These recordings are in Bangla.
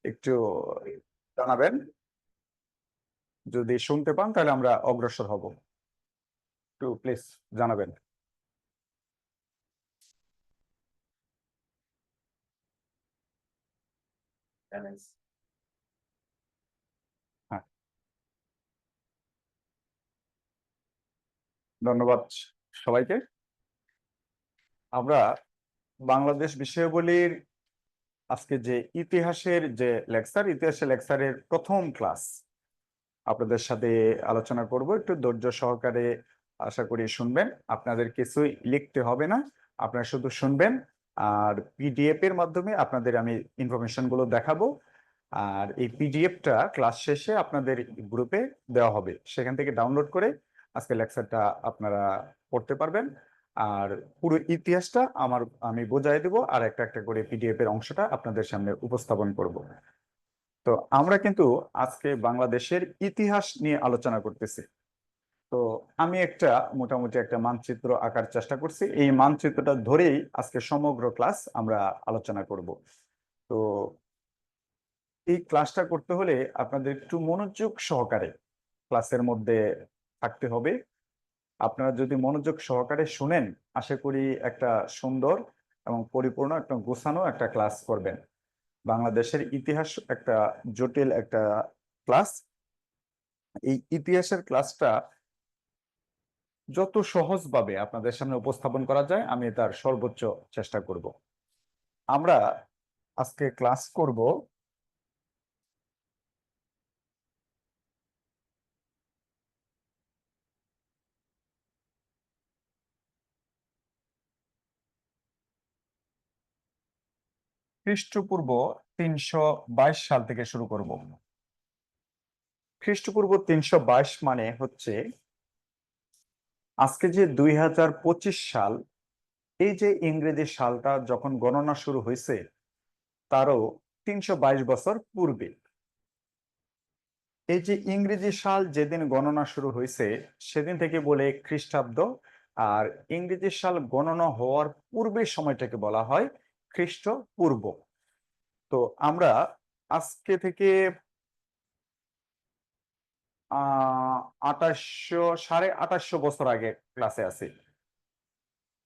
একটু জানাবেন। যদি শুনতে পান তাহলে আমরা অগ্রসর হব। একটু প্লিজ জানাবেন। হ্যাঁ, ধন্যবাদ সবাইকে। আমরা বাংলাদেশ বিষয়াবলীর আজকে যে ইতিহাসের লেকচারের প্রথম ক্লাস আপনাদের সাথে আলোচনা করব। একটু ধৈর্য সহকারে আশা করি শুনবেন। আপনাদের কিছুই লিখতে হবে না, আপনারা শুধু শুনবেন। আর পিডিএফ এর মাধ্যমে আপনাদের আমি ইনফরমেশন গুলো দেখাবো। আর এই পিডিএফটা ক্লাস শেষে আপনাদের গ্রুপে দেওয়া হবে, সেখান থেকে ডাউনলোড করে আজকে লেকচারটা আপনারা পড়তে পারবেন। আর পুরো ইতিহাসটা আমি বোঝাই দেবো, আর একটা একটা করে পিডিএফ এর অংশটা আপনাদের সামনে উপস্থাপন করব। তো আমরা কিন্তু আজকে বাংলাদেশের ইতিহাস নিয়ে আলোচনা করতেছি। তো আমি মোটামুটি একটা মানচিত্র আঁকার চেষ্টা করছি। এই মানচিত্রটা ধরেই আজকে সমগ্র ক্লাস আমরা আলোচনা করব। তো এই ক্লাসটা করতে হলে আপনাদের একটু মনোযোগ সহকারে ক্লাসের মধ্যে থাকতে হবে। আপনারা যদি মনোযোগ সহকারে শুনেন, আশা করি একটা সুন্দর এবং পরিপূর্ণ একটা গোছানো একটা ক্লাস করবেন। বাংলাদেশের ইতিহাস একটা জটিল একটা ক্লাস। এই ইতিহাসের ক্লাসটা যত সহজভাবে আপনাদের সামনে উপস্থাপন করা যায় আমি তার সর্বোচ্চ চেষ্টা করব। আমরা আজকে ক্লাস করব খ্রিস্টপূর্ব 322 সাল থেকে শুরু করব। খ্রিস্টপূর্ব 322 মানে হচ্ছে আজকে যে 2025 সাল, এই যে ইংরেজি সালটা যখন গণনা শুরু হয়েছে তারও 322 বছর পূর্বে। এই যে ইংরেজি সাল যেদিন গণনা শুরু হয়েছে সেদিন থেকে বলে খ্রিস্টাব্দ। আর ইংরেজি সাল গণনা হওয়ার পূর্বের সময়টাকে বলা হয় খ্রিস্টপূর্ব। তো আমরা আজকে থেকে 2800 2850 বছর আগে ক্লাসে আছি।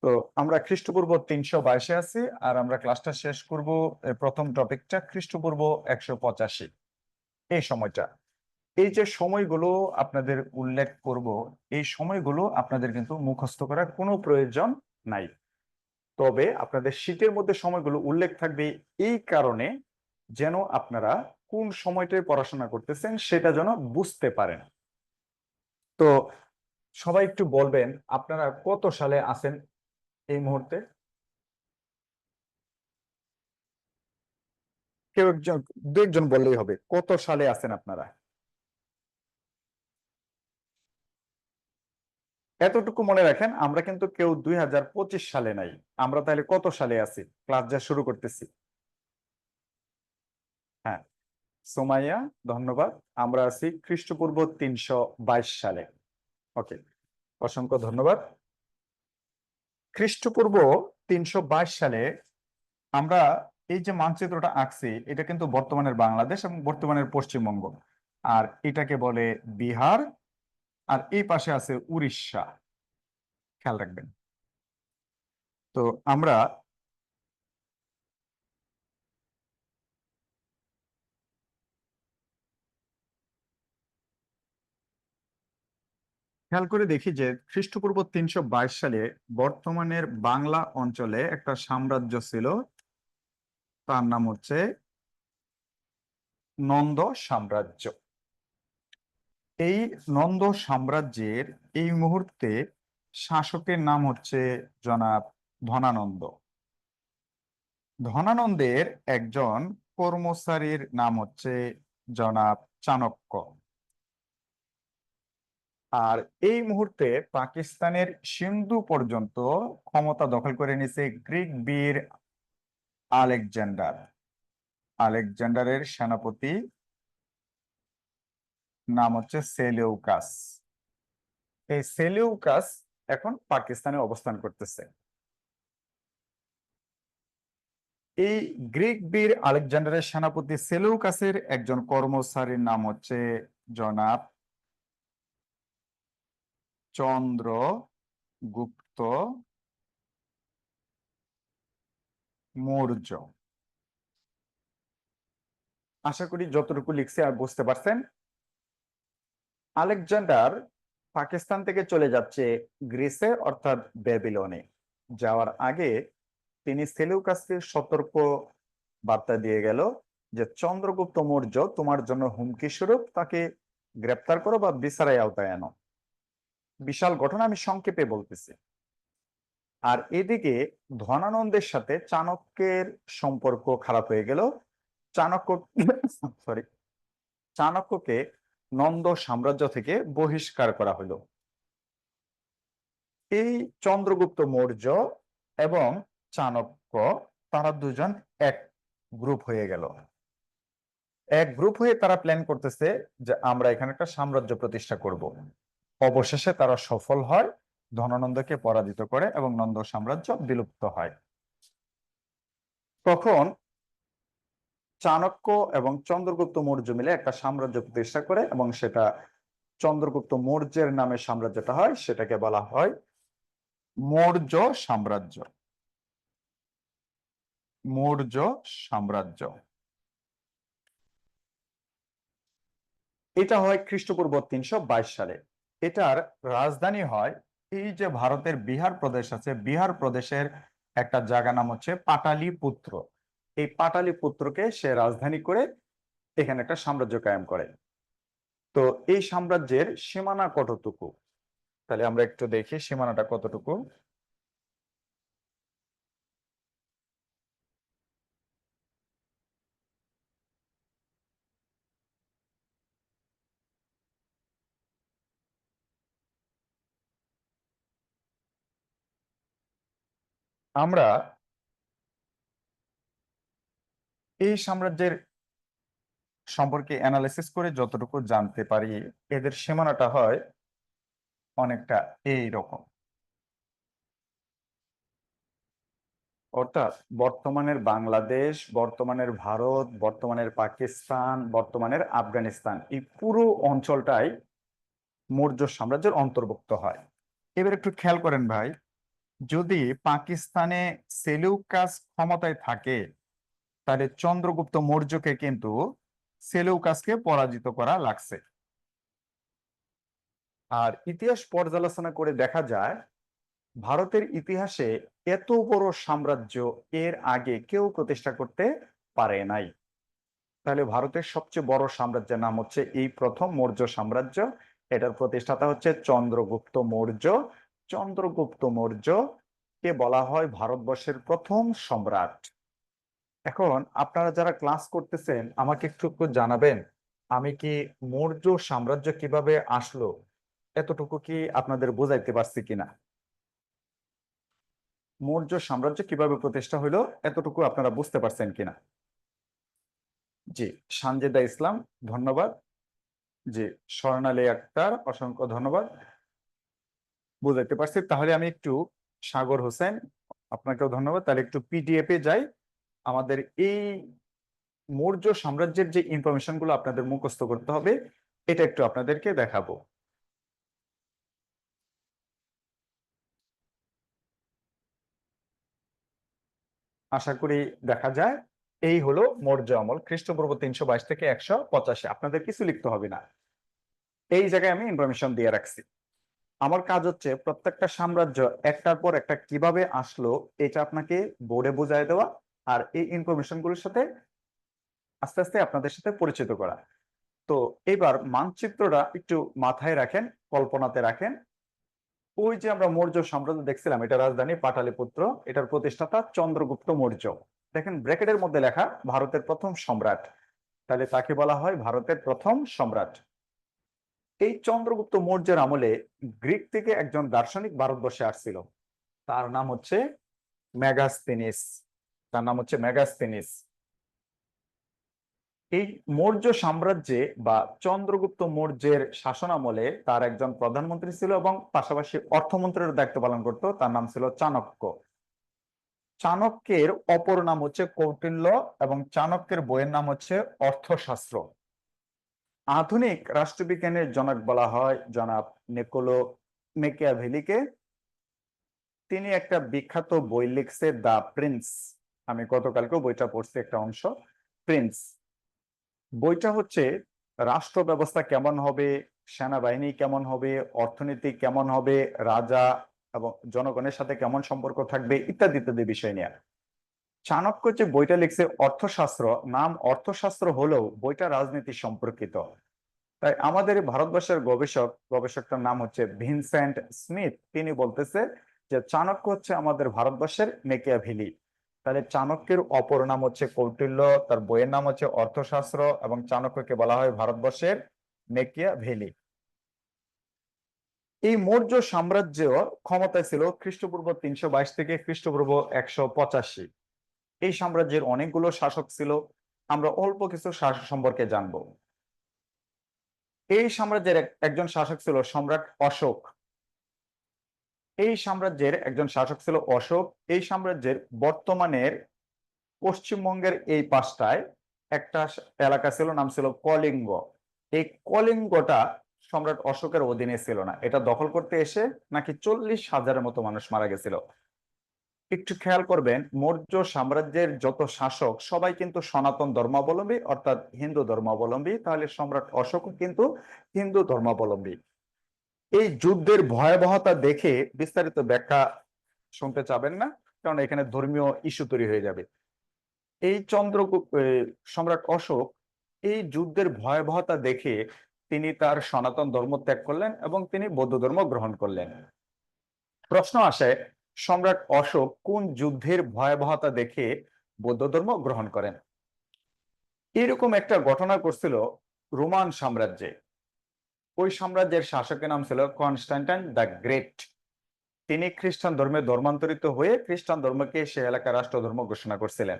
তো আমরা খ্রিস্টপূর্ব 322-এ আছি, আর আমরা ক্লাসটা শেষ করব প্রথম টপিকটা খ্রিস্টপূর্ব 185, এই সময়টা। এই যে সময়গুলো আপনাদের উল্লেখ করব, এই সময়গুলো আপনাদের কিন্তু মুখস্থ করার কোনো প্রয়োজন নাই। তবে আপনাদের শীটের মধ্যে সময়গুলো উল্লেখ থাকবে এই কারণে, যেন আপনারা কোন সময়টায় পড়াশোনা করতেছেন সেটা যেন বুঝতে পারেন। তো সবাই একটু বলবেন আপনারা কত সালে আছেন এই মুহূর্তে। কেউ একজন, দু একজন বললেই হবে, কত সালে আছেন আপনারা। এতটুকু মনে রাখেন, আমরা কিন্তু কেউ 2025 সালে নাই। আমরা তাহলে কত সালে আছি, ক্লাস যা শুরু করতেছি। হ্যাঁ, সোমাইয়া, ধন্যবাদ। আমরা আছি খ্রিস্টপূর্ব 322 সালে। ওকে, অসংখ্য ধন্যবাদ। খ্রিস্টপূর্ব 322 সালে আমরা এই যে মানচিত্রটা আঁকছি, এটা কিন্তু বর্তমানের বাংলাদেশ এবং বর্তমানের পশ্চিমবঙ্গ। আর এটাকে বলে বিহার, আর এই পাশে আছে উড়িষ্যা। খেয়াল রাখবেন। তো আমরা খেয়াল করে দেখি যে খ্রিস্টপূর্ব 322 সালে বর্তমানের বাংলা অঞ্চলে একটা সাম্রাজ্য ছিল, তার নাম হচ্ছে নন্দ সাম্রাজ্য। এই নন্দ সাম্রাজ্যের এই মুহূর্তে শাসকের নাম হচ্ছে জনাব ধনানন্দ। ধনানন্দের একজন কর্মচারীর নাম হচ্ছে জনাব চাণক্য। আর এই মুহূর্তে পাকিস্তানের সিন্ধু পর্যন্ত ক্ষমতা দখল করে নিয়েছে গ্রিক বীর আলেকজান্ডার। আলেকজান্ডারের সেনাপতি নাম হচ্ছে সেলিউকাস। এই সেলিউকাস এখন পাকিস্তানে অবস্থান করতেছে। এই গ্রিক বীর আলেকজান্ডারের সেনাপতি সেলুকাসের একজন কর্মচারীর নাম হচ্ছে জনাব চন্দ্রগুপ্ত মৌর্য। আশা করি যতটুকু লিখছি আর বুঝতে পারছেন। আলেকজান্ডার পাকিস্তান থেকে চলে যাচ্ছে গ্রিসে অর্থাৎ ব্যাবিলনে। যাওয়ার আগে তিনি সেলুকাসকে সতর্ক বার্তা দিয়ে গেল যে চন্দ্রগুপ্ত মৌর্য তোমার জন্য হুমকি স্বরূপ, তাকে গ্রেপ্তার করো বা বিচারের আওতায় আনো। বিশাল ঘটনা, আমি সংক্ষেপে বলতেছি। আর এদিকে ধনানন্দের সাথে চাণক্যের সম্পর্ক খারাপ হয়ে গেল। চাণক্য সরি চাণক্যকে নন্দ সাম্রাজ্য থেকে বহিষ্কার করা হলো। এই চন্দ্রগুপ্ত মৌর্য এবং চাণক্য, তারা দুজন এক গ্রুপ হয়ে গেল। এক গ্রুপ হয়ে তারা প্ল্যান করতেছে যে আমরা এখানে একটা সাম্রাজ্য প্রতিষ্ঠা করব। অবশেষে তারা সফল হয়, ধনানন্দকে পরাজিত করে এবং নন্দ সাম্রাজ্য বিলুপ্ত হয়। তখন চাণক্য এবং চন্দ্রগুপ্ত মৌর্য মিলে একটা সাম্রাজ্য প্রতিষ্ঠা করে এবং সেটা চন্দ্রগুপ্ত মৌর্যের নামে সাম্রাজ্যটা হয়, সেটাকে বলা হয় মৌর্য সাম্রাজ্য। মৌর্য সাম্রাজ্য এটা হয় খ্রিস্টপূর্ব 322 সালে। এটার রাজধানী হয় এই যে ভারতের বিহার প্রদেশ আছে, বিহার প্রদেশের একটা জায়গা নাম হচ্ছে পাটালিপুত্র। এই পাটালিপুত্রকে সে রাজধানী করে এখানে একটা সাম্রাজ্য কায়েম করে। তো এই সাম্রাজ্যের সীমানা কতটুকু, তাহলে আমরা একটু দেখি সীমানাটা কতটুকু। আমরা এই সাম্রাজ্যের সম্পর্কে অ্যানালাইসিস করে যতটুকু জানতে পারি, এদের সীমানাটা হয় অনেকটা এই রকম। অর্থাৎ বর্তমানের বাংলাদেশ, বর্তমানের ভারত, বর্তমানের পাকিস্তান, বর্তমানের আফগানিস্তান, এই পুরো অঞ্চলটাই মৌর্য সাম্রাজ্যের অন্তর্ভুক্ত হয়। এবার একটু খেয়াল করেন ভাই, যদি পাকিস্তানে সেলুকাস ক্ষমতায় থাকে, তাহলে চন্দ্রগুপ্ত মৌর্যকে কিন্তু সেলুকাসকে পরাজিত করা লাগছে। আর ইতিহাস পর্যালোচনা করে দেখা যায় ভারতের ইতিহাসে এত বড় সাম্রাজ্য এর আগে কেউ প্রতিষ্ঠা করতে পারে নাই। তাহলে ভারতের সবচেয়ে বড় সাম্রাজ্যের নাম হচ্ছে এই প্রথম মৌর্য সাম্রাজ্য। এটার প্রতিষ্ঠাতা হচ্ছে চন্দ্রগুপ্ত মৌর্য। চন্দ্রগুপ্ত মৌর্য কে বলা হয় ভারতবর্ষের প্রথম সম্রাট। এখন আপনারা যারা ক্লাস করতেছেন আমাকে একটু একটু জানাবেন, আমি কি মৌর্য সাম্রাজ্য কিভাবে আসলো এতটুকু কি আপনাদের বোঝাইতে পারছি কিনা? মৌর্য সাম্রাজ্য কিভাবে প্রতিষ্ঠা হইলো এতটুকু আপনারা বুঝতে পারছেন কিনা? জি, সানজেদা ইসলাম ধন্যবাদ। জি, স্বর্ণালী আক্তার অসংখ্য ধন্যবাদ। বুঝাইতে পারছি। তাহলে আমি একটু, সাগর হোসেন আপনাকেও ধন্যবাদ। তাহলে একটু পিডিএফ এ যাই। আমাদের এই মৌর্য সাম্রাজ্যের যে ইনফরমেশন গুলো আপনাদের মুখস্থ করতে হবে, এটা একটু আপনাদেরকে দেখাবো। আশা করি দেখা যায়। এই হলো মৌর্য আমল, খ্রিস্টপূর্ব 322 থেকে 185। আপনাদের কিছু লিখতে হবে না, এই জায়গায় আমি ইনফরমেশন দিয়ে রাখছি। আমার কাজ হচ্ছে প্রত্যেকটা সাম্রাজ্য একটার পর একটা কিভাবে আসলো এটা আপনাকে বোর্ডে বোঝায় দেওয়া, আর এই ইনফরমেশন গুলোর সাথে আস্তে আস্তে আপনাদের সাথে পরিচিত করা। তো এবার মানচিত্রটা একটু মাথায় রাখেন, কল্পনাতে রাখেন। ওই যে আমরা মৌর্য সাম্রাজ্য দেখছিলাম, এটা রাজধানী পাটালিপুত্র, এটার প্রতিষ্ঠাতা চন্দ্রগুপ্ত মৌর্য। দেখেন ব্র্যাকেটের মধ্যে লেখা ভারতের প্রথম সম্রাট, তাহলে তাকে বলা হয় ভারতের প্রথম সম্রাট। এই চন্দ্রগুপ্ত মৌর্যের আমলে গ্রিক থেকে একজন দার্শনিক ভারতবর্ষে আসছিল, তার নাম হচ্ছে মেগাস্তিনিস। তার নাম হচ্ছে মেগাস্তিনিস। এই মৌর্য সাম্রাজ্যে বা চন্দ্রগুপ্ত মৌর্যের শাসন আমলে তার একজন প্রধানমন্ত্রী ছিল এবং পাশাপাশি অর্থমন্ত্রীর দায়িত্ব পালন করত, তার নাম ছিল চাণক্য। চাণক্যের অপর নাম হচ্ছে কৌটিল্য এবং চাণক্যের বইয়ের নাম হচ্ছে অর্থশাস্ত্র। আধুনিক রাষ্ট্রবিজ্ঞানের জনক বলা হয় জনাব নিকোলো মেকিয়াভেলিকে। তিনি একটা বিখ্যাত বই লিখছে দ্য প্রিন্স। আমি গতকালকেও বইটা পড়ছি, একটা অংশ, প্রিন্স। বইটা হচ্ছে রাষ্ট্র ব্যবস্থা কেমন হবে, সেনাবাহিনী কেমন হবে, অর্থনীতি কেমন হবে, রাজা এবং জনগণের সাথে কেমন সম্পর্ক থাকবে ইত্যাদি ইত্যাদি বিষয় নিয়ে। চাণক্য যে বইটা লিখছে অর্থশাস্ত্র, নাম অর্থশাস্ত্র হলেও বইটা রাজনীতি সম্পর্কিত। তাই আমাদের ভারতবর্ষের গবেষকটার নাম হচ্ছে ভিনসেন্ট স্মিথ। তিনি বলতেছে যে চাণক্য হচ্ছে আমাদের ভারতবর্ষের মেকিয়াভেলি। তাহলে চাণক্যের অপর নাম হচ্ছে কৌটিল্য, তার বইয়ের নাম হচ্ছে অর্থশাস্ত্র, এবং চাণক্যকে বলা হয় ভারতবর্ষের মেকিয়াভেলি। এই মৌর্য সাম্রাজ্য ক্ষমতায় ছিল খ্রিস্টপূর্ব 322 থেকে খ্রিস্টপূর্ব 185। এই সাম্রাজ্যের অনেকগুলো শাসক ছিল। আমরা অল্প কিছু শাসক সম্পর্কে জানবো। এই সাম্রাজ্যের একজন শাসক ছিল সম্রাট অশোক। এই সাম্রাজ্যের একজন শাসক ছিল অশোক। এই সাম্রাজ্যের বর্তমানের পশ্চিমবঙ্গের এই পাশটায় একটা এলাকা ছিল, নাম ছিল কলিঙ্গ। এই কলিঙ্গটা সম্রাট অশোকের অধীনে ছিল না। এটা দখল করতে এসে নাকি 40,000-এর মতো মানুষ মারা গেছিল। একটু খেয়াল করবেন, মৌর্য সাম্রাজ্যের যত শাসক সবাই কিন্তু সনাতন ধর্মাবলম্বী, অর্থাৎ হিন্দু ধর্মাবলম্বী। তাহলে সম্রাট অশোকও কিন্তু হিন্দু ধর্মাবলম্বী। এই যুদ্ধের ভয়াবহতা দেখে বিস্তারিত ব্যাখ্যা শুনতে চাবেন না, কারণ এখানে ধর্মীয় ইস্যু তৈরি হয়ে যাবে। এই সম্রাট অশোক এই যুদ্ধের ভয়াবহতা দেখে তিনি তার সনাতন ধর্ম ত্যাগ করলেন এবং তিনি বৌদ্ধ ধর্ম গ্রহণ করলেন। প্রশ্ন আসে, সম্রাট অশোক কোন যুদ্ধের ভয়াবহতা দেখে বৌদ্ধ ধর্ম গ্রহণ করেন? এরকম একটা ঘটনা ঘটছিল রোমান সাম্রাজ্যে। ওই সাম্রাজ্যের শাসকের নাম ছিল কনস্ট্যান্টাইন দ্য গ্রেট। তিনি খ্রিস্টান ধর্মে ধর্মান্তরিত হয়ে খ্রিস্টান ধর্মকে সে এলাকার রাষ্ট্রধর্ম ঘোষণা করছিলেন।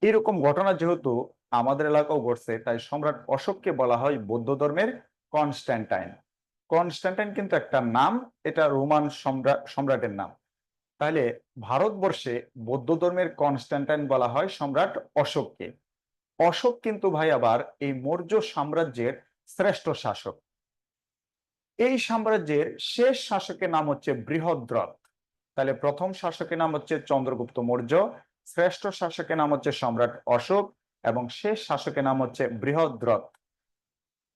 এরকম ঘটনা যেহেতু আমাদের এলাকাও ঘটছে, তাই সম্রাট অশোককে বলা হয় বৌদ্ধ ধর্মের কনস্ট্যান্টাইন। কনস্ট্যান্টাইন কিন্তু একটা নাম, এটা রোমান সম্রাটের নাম। তাহলে ভারতবর্ষে বৌদ্ধ ধর্মের কনস্ট্যান্টাইন বলা হয় সম্রাট অশোককে। অশোক কিন্তু ভাই আবার এই মৌর্য সাম্রাজ্যের শ্রেষ্ঠ শাসক। এই সাম্রাজ্যের শেষ শাসকের নাম হচ্ছে বৃহদ্রথ। তাহলে প্রথম শাসকের নাম হচ্ছে চন্দ্রগুপ্ত মৌর্য, শ্রেষ্ঠ শাসকের নাম হচ্ছে সম্রাট অশোক, এবং শেষ শাসকের নাম হচ্ছে বৃহদ্রথ।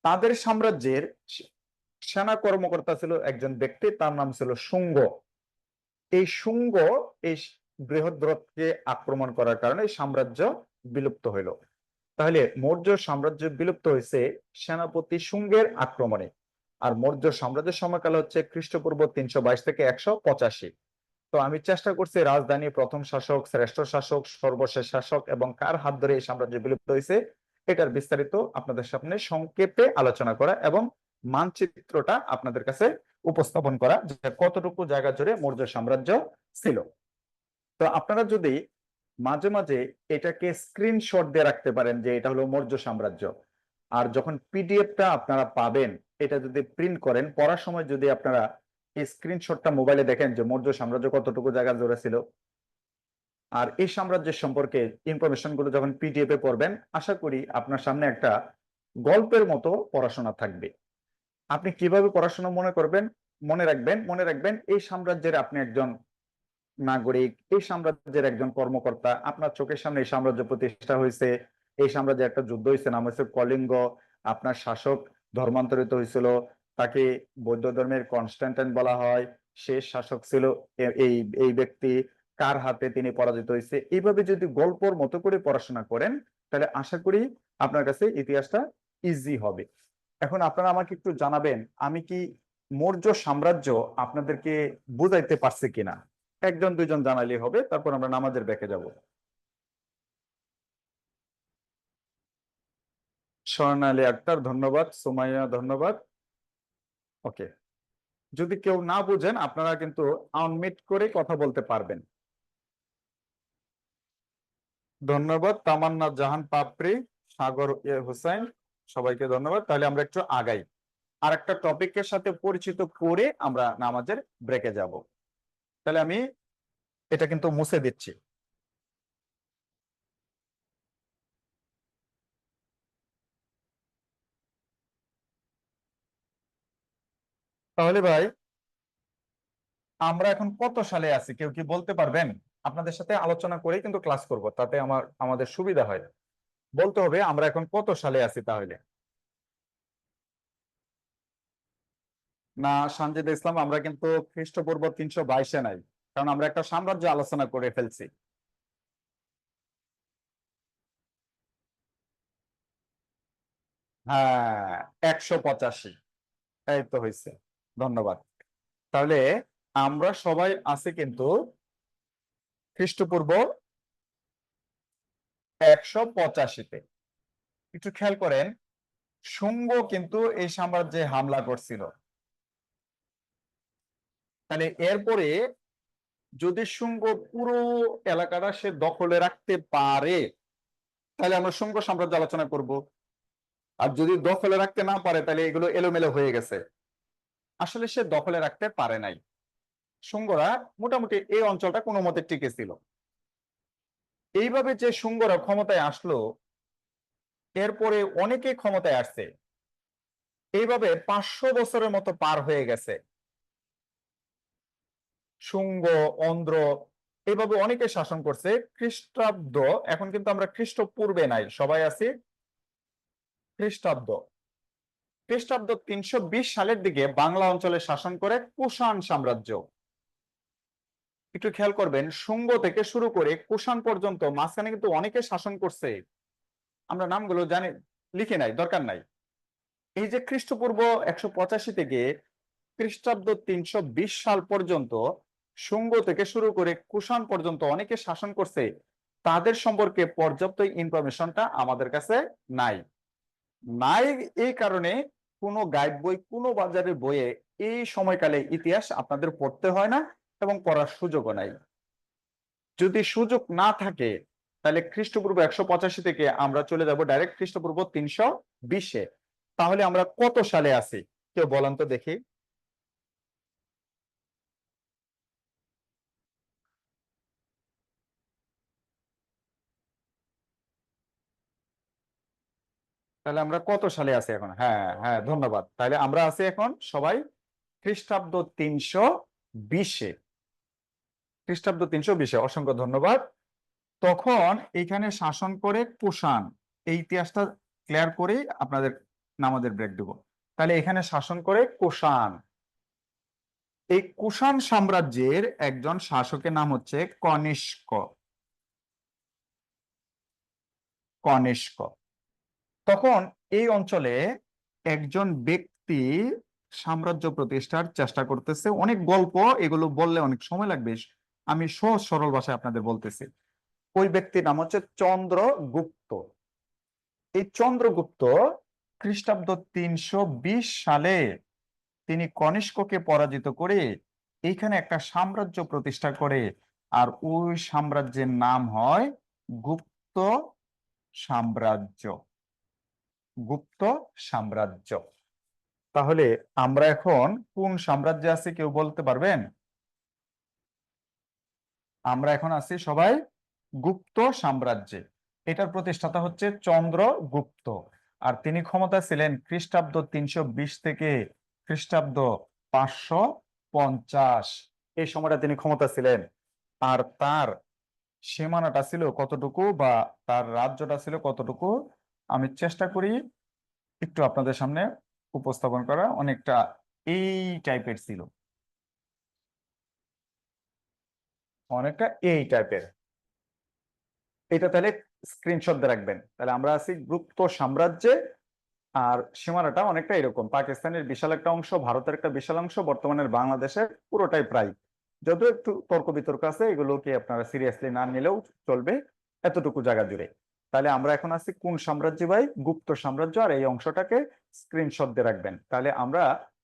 তাদের সাম্রাজ্যের সেনা কর্মকর্তা ছিল একজন ব্যক্তি, তার নাম ছিল শুঙ্গ। এই শুঙ্গ এই বৃহদ্রথকে আক্রমণ করার কারণে সাম্রাজ্য বিলুপ্ত হইল। তাহলে মৌর্য সাম্রাজ্য বিলুপ্ত হয়েছে সেনাপতি শুঙ্গের আক্রমণে। আর মৌর্য সাম্রাজ্যের সময়কাল হচ্ছে খ্রিস্টপূর্ব 322 থেকে 185। তো আমি চেষ্টা করছি রাজধানী, প্রথম শাসক, শ্রেষ্ঠ শাসক, সর্বশেষ শাসক এবং কার হাত ধরে এই সাম্রাজ্য বিলুপ্ত হয়েছে এটার বিস্তারিত আপনাদের সামনে সংক্ষেপে আলোচনা করা এবং মানচিত্রটা আপনাদের কাছে উপস্থাপন করা, যে কতটুকু জায়গা জুড়ে মৌর্য সাম্রাজ্য ছিল। তো আপনারা যদি মাঝে মাঝে এটাকে স্ক্রিনশট দিয়ে রাখতে পারেন যে এটা হলো মৌর্য সাম্রাজ্য, আর যখন পিডিএফটা আপনারা পাবেন এটা যদি প্রিন্ট করেন, পড়ার সময় যদি আপনারা এই স্ক্রিনশটটা মোবাইলে দেখেন যে মৌর্য সাম্রাজ্য কতটুকু জায়গা জুড়ে ছিল, আর এই সাম্রাজ্যের সম্পর্কে ইনফরমেশন গুলো যখন পিডিএফ এ পড়বেন, আশা করি আপনার সামনে একটা গল্পের মতো পড়াশোনা থাকবে। আপনি কিভাবে পড়াশোনা মনে রাখবেন এই সাম্রাজ্যের আপনি একজন নাগরিক, এই সাম্রাজ্যের একজন কর্মকর্তা, আপনার চোখের সামনে এই সাম্রাজ্য প্রতিষ্ঠা হয়েছে, এই সাম্রাজ্যে একটা যুদ্ধ হয়েছে, নাম হচ্ছে কলিঙ্গ, আপনার শাসক ধর্মান্তরিত হয়েছিল, তাকে বৌদ্ধ ধর্মের কনস্ট্যান্টাইন বলা হয়, শেষ শাসক ছিল এই এই ব্যক্তি, কার হাতে তিনি পরাজিত হয়েছে। এইভাবে যদি গল্পর মতো করে পড়াশোনা করেন তাহলে আশা করি আপনার কাছে ইতিহাসটা ইজি হবে। এখন আপনারা আমাকে একটু জানাবেন আমি কি মৌর্য সাম্রাজ্য আপনাদেরকে বুঝাইতে পারছি কিনা। একজন দুইজন জানালেই হবে, তারপর আমরা নামাজের ব্যাকে যাব। স্বর্ণালী আক্তার ধন্যবাদ, সুমাইয়া ধন্যবাদ। ওকে, যদি কেউ না বুঝেন আপনারা কিন্তু আনমিউট করে কথা বলতে পারবেন। ধন্যবাদ তামান্না জাহান পাপড়ি, সাগর হুসাইন, সবাইকে ধন্যবাদ। তাহলে আমরা একটু আগাই, আর একটা টপিকের সাথে পরিচিত করে আমরা নামাজের ব্রেকে যাব। তাহলে আমি এটা কিন্তু মুছে দিচ্ছি। তাহলে ভাই আমরা এখন কত সালে আছি কেউ কি বলতে পারবেন? আপনাদের সাথে আলোচনা করেই কিন্তু ক্লাস করব, তাতে আমাদের সুবিধা হয়। বলতে হবে আমরা এখন কত সালে আছি তাহলে। না সঞ্জিদ ইসলাম, আমরা কিন্তু খ্রিস্টপূর্ব 322-এ নাই, কারণ আমরা একটা সাম্রাজ্য আলোচনা করে ফেলছি। হ্যাঁ, 185। এই তো হয়েছে। ধন্যবাদ। তাহলে আমরা সবাই আছি কিন্তু খ্রিস্টপূর্ব 185-তে। একটু খেয়াল করেন, শুঙ্গ কিন্তু এই সাম্রাজ্যে হামলা করছিল। তাহলে এরপরে যদি শুঙ্গ পুরো এলাকাটা সে দখলে রাখতে পারে, তাহলে আমরা শুঙ্গ সাম্রাজ্য আলোচনা করব। আর যদি দখলে রাখতে না পারে, তাহলে এগুলো এলোমেলো হয়ে গেছে। আসলে সে দখলে রাখতে পারে নাই। শুঙ্গরা মোটামুটি এই অঞ্চলটা কোনো মতে টিকে ছিল। এইভাবে যে শুঙ্গরা ক্ষমতায় আসলো, এরপরে অনেকে ক্ষমতায় আসছে। এইভাবে 500 বছরের মতো পার হয়ে গেছে। শুঙ্গ, অন্ধ্র, এইভাবে অনেকে শাসন করছে। খ্রিস্টাব্দ, এখন কিন্তু আমরা খ্রিস্টপূর্বে নাই, সবাই আছি খ্রিস্টাব্দ। খ্রিস্টাব্দ 320 সালের দিকে বাংলা অঞ্চলে শাসন করে কুষাণ সাম্রাজ্য। একটু খেয়াল করবেন, শুঙ্গ থেকে শুরু করে কুষাণ পর্যন্ত মাঝখানে কিন্তু অনেকে শাসন করছে। আমরা নামগুলো জানি, লিখে নাই, দরকার নাই। এই যে খ্রিস্টপূর্ব 185 থেকে খ্রিস্টাব্দ 320 সাল পর্যন্ত শুঙ্গ থেকে শুরু করে কুষাণ পর্যন্ত অনেকে শাসন করছে, তাদের সম্পর্কে পর্যাপ্ত ইনফরমেশনটা আমাদের কাছে নাই। নাই এই কারণে কোনো গাইড বই, কোনো বাজারের বইয়ে এই সময়কালে ইতিহাস আপনাদের পড়তে হয় না এবং পড়ার সুযোগও নাই। যদি সুযোগ না থাকে, তাহলে খ্রিস্টপূর্ব 185 থেকে আমরা চলে যাব ডাইরেক্ট খ্রিস্টপূর্ব 320-এ। তাহলে আমরা কত সালে আছি কেউ বলেন তো দেখি। তাহলে আমরা কত সালে আছি এখন? হ্যাঁ হ্যাঁ, ধন্যবাদ। তাহলে আমরা আছি এখন সবাই খ্রিস্টাব্দ 320-এ। খ্রিস্টাব্দ 320-এ, অসংখ্য ধন্যবাদ। তখন এখানে শাসন করে কুষাণ। এই ইতিহাসটা ক্লিয়ার করে আপনাদের নামাজের ব্রেক দেব। তাহলে এখানে শাসন করে কুষাণ। এই কুষাণ সাম্রাজ্যের একজন শাসকের নাম হচ্ছে কনিষ্ক। কনিষ্ক। তখন এই অঞ্চলে একজন ব্যক্তি সাম্রাজ্য প্রতিষ্ঠার চেষ্টা করতেছে। অনেক গল্প, এগুলো বললে অনেক সময় লাগবে, আমি সহজ সরল ভাষায় আপনাদের বলতেছি। ওই ব্যক্তির নাম হচ্ছে চন্দ্রগুপ্ত। এই চন্দ্রগুপ্ত খ্রিস্টাব্দ 320 সালে তিনি কনিষ্ককে পরাজিত করে এইখানে একটা সাম্রাজ্য প্রতিষ্ঠা করে। আর ওই সাম্রাজ্যের নাম হয় গুপ্ত সাম্রাজ্য। গুপ্ত সাম্রাজ্য। তাহলে আমরা এখন কোন সাম্রাজ্যে আছি কেউ বলতে পারবেন? আমরা এখন আছি সবাই গুপ্ত সাম্রাজ্যে। এটার প্রতিষ্ঠাতা হচ্ছে চন্দ্রগুপ্ত। আর তিনি ক্ষমতা ছিলেন খ্রিস্টাব্দ 320 থেকে খ্রিস্টাব্দ 550। এই সময়টা তিনি ক্ষমতা ছিলেন। আর তার সীমানাটা ছিল কতটুকু, বা তার রাজ্যটা ছিল কতটুকু, আমি চেষ্টা করি একটু আপনাদের সামনে উপস্থাপন করা। অনেকটা এই টাইপের ছিল, অনেকটা এই টাইপের। এটা তাহলে স্ক্রিনশট দিয়ে রাখবেন। তাহলে আমরা আছি গুপ্ত সাম্রাজ্যে। আর সীমানাটা অনেকটা এরকম, পাকিস্তানের বিশাল একটা অংশ, ভারতের একটা বিশাল অংশ, বর্তমানের বাংলাদেশের পুরোটাই প্রায়। যদিও একটু তর্ক বিতর্ক আছে, এগুলোকে আপনারা সিরিয়াসলি না নিলেও চলবে, এতটুকু জায়গা জুড়ে। তাহলে আমরা এখন আছি কোন সাম্রাজ্য ভাই? গুপ্ত সাম্রাজ্য। আর এই অংশটাকে স্ক্রিনশট দিয়ে রাখবেন। তাহলে আমরা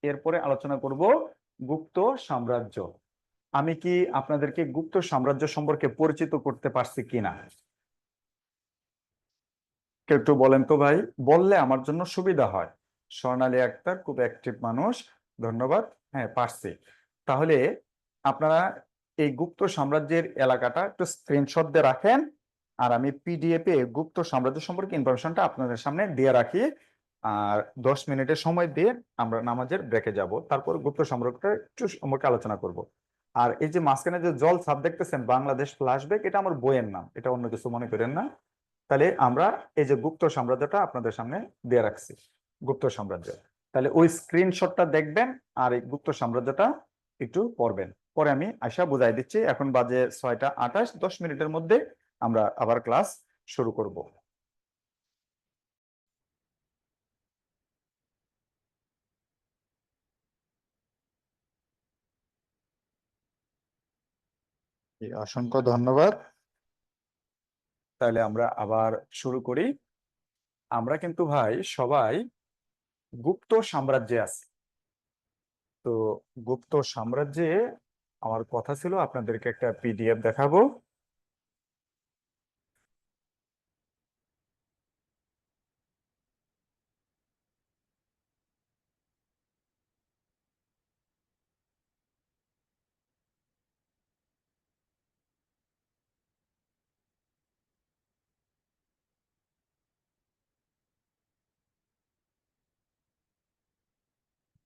এরপরে আলোচনা করব গুপ্ত সাম্রাজ্য। আমি কি আপনাদেরকে গুপ্ত সাম্রাজ্য সম্পর্কে পরিচিত করতে পারছি কিনা কেউ একটু বলেন তো ভাই, বললে আমার জন্য সুবিধা হয়। স্বর্ণালী আক্তার খুব অ্যাক্টিভ মানুষ, ধন্যবাদ। হ্যাঁ, পারছি। তাহলে আপনারা এই গুপ্ত সাম্রাজ্যের এলাকাটা একটু স্ক্রিনশট দিয়ে রাখেন। আর আমি পিডিএফ এ গুপ্ত সাম্রাজ্য সম্পর্কে ইনফরমেশনটা আপনাদের সামনে দিয়ে রাখি। আর 10 মিনিটের সময় দিয়ে আমরা নামাজের ব্রেকে যাব, তারপর গুপ্ত সম্রাটটা একটু সম্পর্কে আলোচনা করব। আর এই যে মাঝখানে যে জল ছাপ দেখতেছেন বাংলাদেশ ফ্ল্যাশব্যাক, এটা আমার বইয়ের নাম, এটা অন্য কিছু মনে করেন না। তাহলে আমরা এই যে গুপ্ত সাম্রাজ্যটা আপনাদের সামনে দিয়ে রাখছি, গুপ্ত সাম্রাজ্য, তাহলে ওই স্ক্রিনশটটা দেখবেন আর এই গুপ্ত সাম্রাজ্যটা একটু পড়বেন। পরে আমি আশা বুঝাই দিচ্ছি। এখন বাজে 6টা 28, 10 মিনিটের মধ্যে আমরা আবার ক্লাস শুরু করব। অসংখ্য ধন্যবাদ। তাহলে আমরা আবার শুরু করি। আমরা কিন্তু ভাই সবাই গুপ্ত সাম্রাজ্যে আছি। তো গুপ্ত সাম্রাজ্যে আমার কথা ছিল আপনাদেরকে একটা পিডিএফ দেখাবো।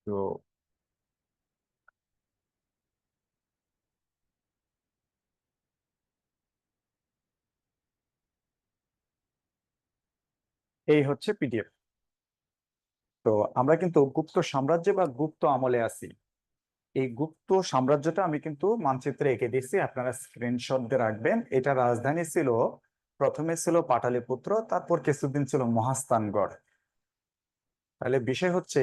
তো এই হচ্ছে পিডিএফ। তো আমরা কিন্তু গুপ্ত সাম্রাজ্যে বা গুপ্ত আমলে আছি। এই গুপ্ত সাম্রাজ্যটা আমি কিন্তু মানচিত্রে এঁকে দিচ্ছি, আপনারা স্ক্রিনশট দিয়ে রাখবেন। এটা রাজধানী ছিল, প্রথমে ছিল পাটালিপুত্র, তারপর কিছুদিন ছিল মহাস্থানগড়। তাহলে বিষয় হচ্ছে,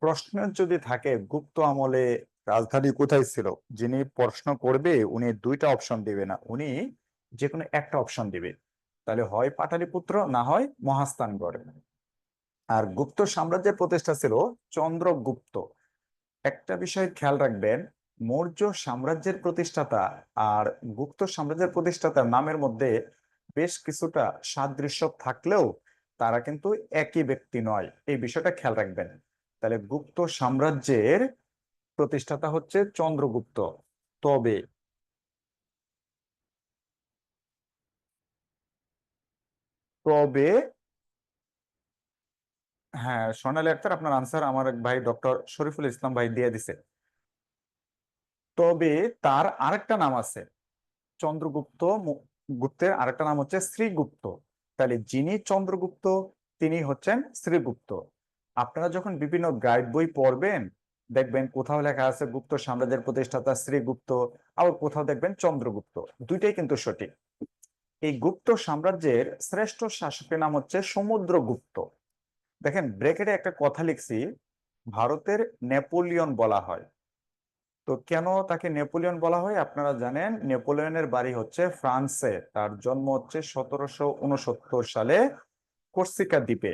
প্রশ্ন যদি থাকে গুপ্ত আমলে রাজধানী কোথায় ছিল, যিনি প্রশ্ন করবে উনি দুইটা অপশন দিবে না, উনি যে কোনো একটা অপশন দিবে। তাহলে হয় পাটালিপুত্র, না হয় মহাস্থানগড়। আর গুপ্ত সাম্রাজ্যের প্রতিষ্ঠা ছিল চন্দ্রগুপ্ত। একটা বিষয় খেয়াল রাখবেন, মৌর্য সাম্রাজ্যের প্রতিষ্ঠাতা আর গুপ্ত সাম্রাজ্যের প্রতিষ্ঠাতার নামের মধ্যে বেশ কিছুটা সাদৃশ্য থাকলেও তারা কিন্তু একই ব্যক্তি নয়, এই বিষয়টা খেয়াল রাখবেন। তাহলে গুপ্ত সাম্রাজ্যের প্রতিষ্ঠাতা হচ্ছে চন্দ্রগুপ্ত। তবে তবে হ্যাঁ, সোনালী আক্তার, আপনার আনসার আমার এক ভাই ডক্টর শরীফুল ইসলাম ভাই দিয়ে দিছে। তবে তার আরেকটা নাম আছে, চন্দ্রগুপ্ত গুপ্তের আরেকটা নাম হচ্ছে শ্রীগুপ্ত। তাহলে যিনি চন্দ্রগুপ্ত তিনি হচ্ছেন শ্রীগুপ্ত। আপনারা যখন বিভিন্ন গাইড বই পড়বেন, দেখবেন কোথাও লেখা আছে গুপ্ত সাম্রাজ্যের প্রতিষ্ঠাতা শ্রীগুপ্ত, আবার কোথাও দেখবেন চন্দ্রগুপ্ত। দুইটাই কিন্তু সঠিক। এই গুপ্ত সাম্রাজ্যের শ্রেষ্ঠ শাসকের নাম হচ্ছে সমুদ্রগুপ্ত। দেখেন ব্রেকেটে একটা কথা লিখছি, ভারতের নেপোলিয়ন বলা হয়। তো কেন তাকে নেপোলিয়ন বলা হয় আপনারা জানেন, নেপোলিয়নের বাড়ি হচ্ছে ফ্রান্সে, তার জন্ম হচ্ছে 1769 সালে কর্সিকা দ্বীপে।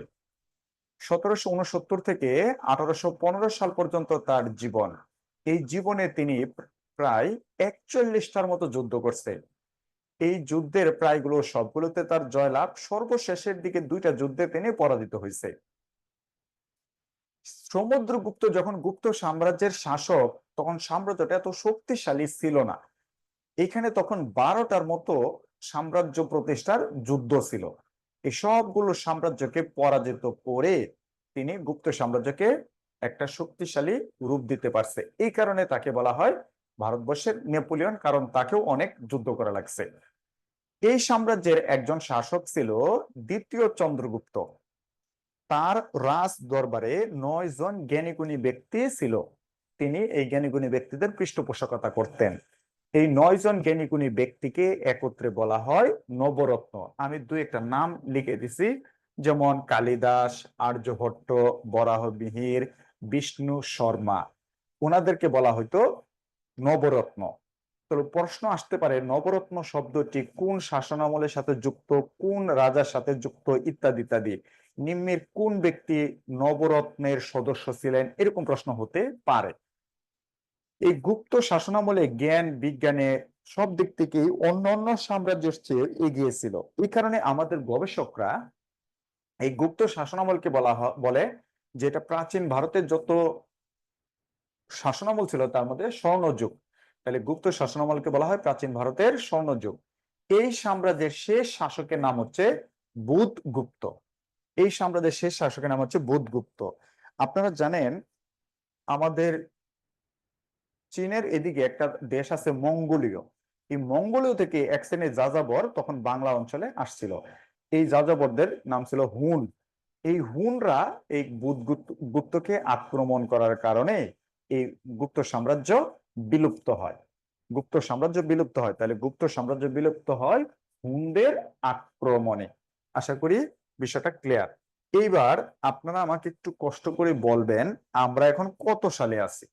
1769 থেকে 1815 সাল পর্যন্ত তার জীবন। এই জীবনে তিনি প্রায় 41টার মতো যুদ্ধ করছে। এই যুদ্ধের প্রায়গুলো সবগুলোতে তার জয়লাভ, সর্বশেষের দিকে দুইটা যুদ্ধে তিনি পরাজিত হয়েছে। সমুদ্রগুপ্ত যখন গুপ্ত সাম্রাজ্যের শাসক, তখন সাম্রাজ্যটা এত শক্তিশালী ছিল না। এখানে তখন 12টার মতো সাম্রাজ্য প্রতিষ্ঠার যুদ্ধ ছিল। এই সবগুলো সাম্রাজ্যকে পরাজিত করে তিনি গুপ্ত সাম্রাজ্যকে একটা শক্তিশালী রূপ দিতে পারছে। এই কারণে তাকে বলা হয় ভারতবর্ষের নেপোলিয়ন, কারণ তাকেও অনেক যুদ্ধ করা লাগছে। এই সাম্রাজ্যের একজন শাসক ছিল দ্বিতীয় চন্দ্রগুপ্ত। তার রাজ দরবারে 9 জন জ্ঞানীগুণী ব্যক্তি ছিল। তিনি এই জ্ঞানীগুণী ব্যক্তিদের পৃষ্ঠপোষকতা করতেন। এই 9 জন জ্ঞানীগুণী ব্যক্তিকে একত্রে বলা হয় নবরত্ন। আমি দুই একটা নাম লিখে দিছি, যেমন কালিদাস, আর্যভট্ট, বরাহমিহির, বিষ্ণু শর্মা। ওনাদেরকে বলা হয়তো নবরত্ন। তো প্রশ্ন আসতে পারে নবরত্ন শব্দটি কোন শাসনামলের সাথে যুক্ত, কোন রাজার সাথে যুক্ত, ইত্যাদি ইত্যাদি। নিম্নের কোন ব্যক্তি নবরত্নের সদস্য ছিলেন, এরকম প্রশ্ন হতে পারে। এই গুপ্ত শাসনামলে জ্ঞান বিজ্ঞানে সব দিক থেকেই অন্যান্য সাম্রাজ্যের চেয়ে এগিয়ে ছিল। এই কারণে আমাদের গবেষকরা এই গুপ্ত শাসনামলকে বলে যেটা প্রাচীন ভারতের যত শাসনামল ছিল তার মধ্যে স্বর্ণযুগ। তাহলে গুপ্ত শাসনামলকে বলা হয় প্রাচীন ভারতের স্বর্ণযুগ। এই সাম্রাজ্যের শেষ শাসকের নাম হচ্ছে বুধগুপ্ত। এই সাম্রাজ্যের শেষ শাসকের নাম হচ্ছে বুধগুপ্ত। আপনারা জানেন আমাদের চীনের এদিকে একটা দেশ আছে মঙ্গোলীয়, এই মঙ্গোলীয় থেকে এক শ্রেণীর যাযাবর তখন বাংলা অঞ্চলে আসছিল। এই যাযাবরদের নাম ছিল হুন। এই হুনরা এই গুপ্তকে আক্রমণ করার কারণে এই গুপ্ত সাম্রাজ্য বিলুপ্ত হয়। গুপ্ত সাম্রাজ্য বিলুপ্ত হয়, তাহলে গুপ্ত সাম্রাজ্য বিলুপ্ত হয় হুনদের আক্রমণে। আশা করি বিষয়টা ক্লিয়ার। এইবার আপনারা আমাকে একটু কষ্ট করে বলবেন আমরা এখন কত সালে আছি।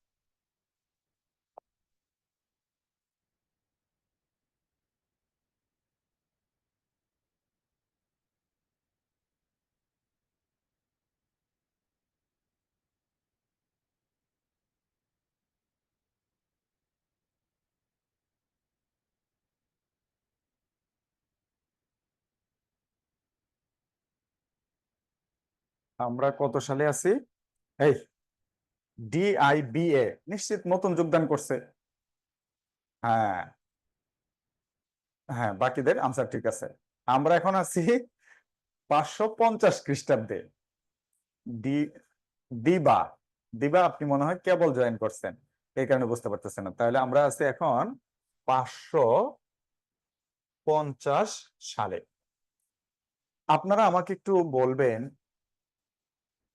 আমরা কত সালে আছি? এই DIBA নিশ্চিত নতুন যোগদান করছে। হ্যাঁ, হ্যাঁ, বাকিদের আনসার ঠিক আছে। আমরা এখন আছি 550 খ্রিস্টাব্দে। ডি দিবা দিবা আপনি মনে হয় কেবল জয়েন করছেন, এই কারণে বুঝতে পারতেছেন না। তাহলে আমরা আছি এখন 550 সালে। আপনারা আমাকে একটু বলবেন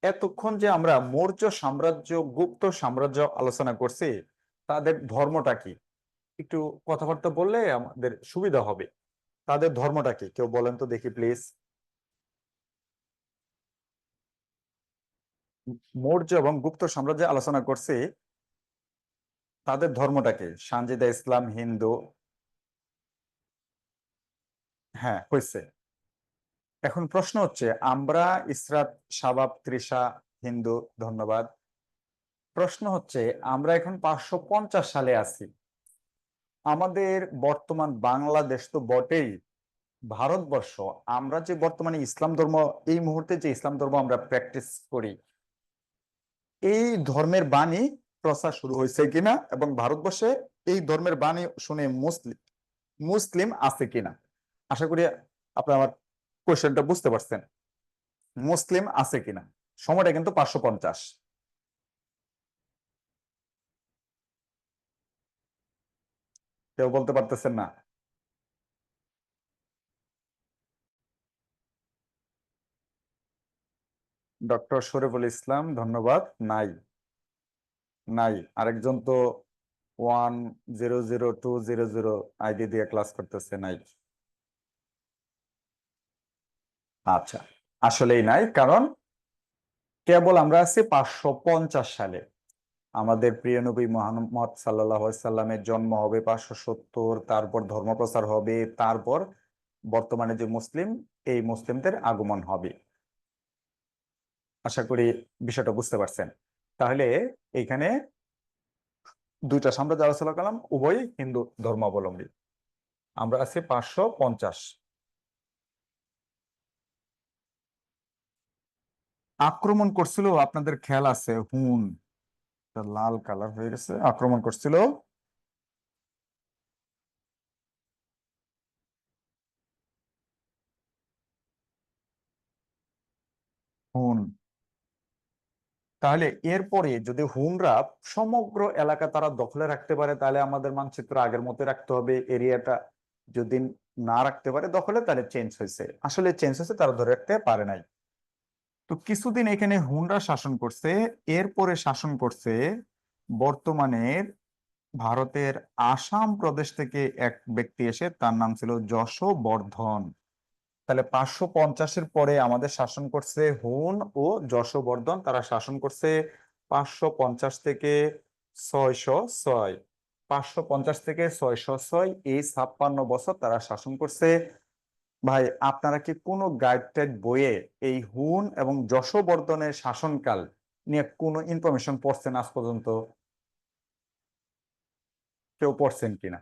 এতক্ষণ যে আমরা মৌর্য সাম্রাজ্য গুপ্ত সাম্রাজ্য আলোচনা করছি, তাদের ধর্মটা কি একটু কথাবার্তা বললে আমাদের সুবিধা হবে। তাদের ধর্মটা কি কেউ বলেন তো দেখি প্লিজ। মৌর্য এবং গুপ্ত সাম্রাজ্যে আলোচনা করছি, তাদের ধর্মটা কি? সানজিদা ইসলাম, হিন্দু। হ্যাঁ, হয়েছে। এখন প্রশ্ন হচ্ছে আমরা ইসরাত, শাবাব, তৃষা হিন্দু, ধন্যবাদ। প্রশ্ন হচ্ছে আমরা এখন 550 সালে আছি। আমাদের বর্তমান বাংলাদেশ তো বটেই, ভারতবর্ষ, আমরা যে বর্তমানে ইসলাম ধর্ম, এই মুহূর্তে যে ইসলাম ধর্ম আমরা প্র্যাকটিস করি, এই ধর্মের বাণী প্রচার শুরু হয়েছে কিনা এবং ভারতবর্ষে এই ধর্মের বাণী শুনে মুসলিম মুসলিম আছে কিনা। আশা করি আপনি আমার কোয়েশ্চেনটা বুঝতে পারছেন। মুসলিম আছে কিনা, সময়টা কিন্তু 550। কেউ বলতে পারতেছেন না? ডক্টর শরীফুল ইসলাম, ধন্যবাদ। নাই, নাই। আরেকজন তো 100200 আইডি দিয়ে ক্লাস করতেছে, নাই। আচ্ছা, আসলেই নাই, কারণ কেবল আমরা আছি 550 সালে। আমাদের প্রিয় নবী মুহাম্মদ সাল্লাল্লাহু আলাইহি সাল্লামের জন্ম হবে 570, তারপর ধর্মপ্রচার হবে, তারপর বর্তমানে যে মুসলিম, এই মুসলিমদের আগমন হবে। আশা করি বিষয়টা বুঝতে পারছেন। তাহলে এখানে দুইটা সাম্রাজ্য আলোচনা করলাম, উভয়ই হিন্দু ধর্মাবলম্বী। আমরা আছি 550। আক্রমণ করছিল, আপনাদের খেয়াল আছে, হুন। লাল কালার হয়ে গেছে, আক্রমণ করছিল হুন। তাহলে এরপরে যদি হুনরা সমগ্র এলাকা তারা দখলে রাখতে পারে, তাহলে আমাদের মানচিত্র আগের মতো রাখতে হবে। এরিয়াটা যদি না রাখতে পারে দখলে, তাহলে চেঞ্জ হয়েছে, আসলে চেঞ্জ হয়েছে, তারা ধরে রাখতে পারে নাই। তো কিছুদিন এখানে হুনরা শাসন করছে। এরপরে শাসন করছে বর্তমানের ভারতের আসাম প্রদেশ থেকে এক ব্যক্তি এসে, তার নাম ছিল যশোবর্ধন। তাহলে 550-এর পরে আমাদের শাসন করছে হুন ও যশোবর্ধন। তারা শাসন করছে 550 থেকে 606। 550 থেকে 606, এই 56 বছর তারা শাসন করছে। ভাই, আপনারা কি কোনো গাইড টাইড বইয়ে এই হুন এবং যশোবর্ধনের শাসনকাল নিয়ে কোনো ইনফরমেশন পড়ছেন আজ পর্যন্ত? কেউ পড়ছেন কিনা?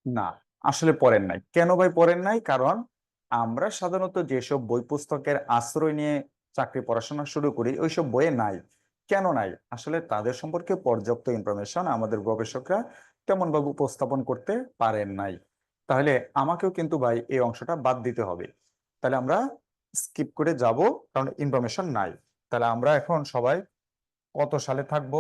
না, আসলে পড়েন নাই। কেন ভাই পড়েন নাই? কারণ আমরা সাধারণত যেসব বই পুস্তকের আশ্রয় নিয়ে চাকরি পড়াশোনা শুরু করি, ওইসব বইয়ে নাই। কেন নাই? আসলে তাদের সম্পর্কে পর্যাপ্ত ইনফরমেশন আমাদের গবেষকরা তেমন ভাবে উপস্থাপন করতে পারেন নাই। তাহলে আমাকেও কিন্তু ভাই এই অংশটা বাদ দিতে হবে। তাহলে আমরা স্কিপ করে যাব, কারণ ইনফরমেশন নাই। তাহলে আমরা এখন সবাই কত সালে থাকবো?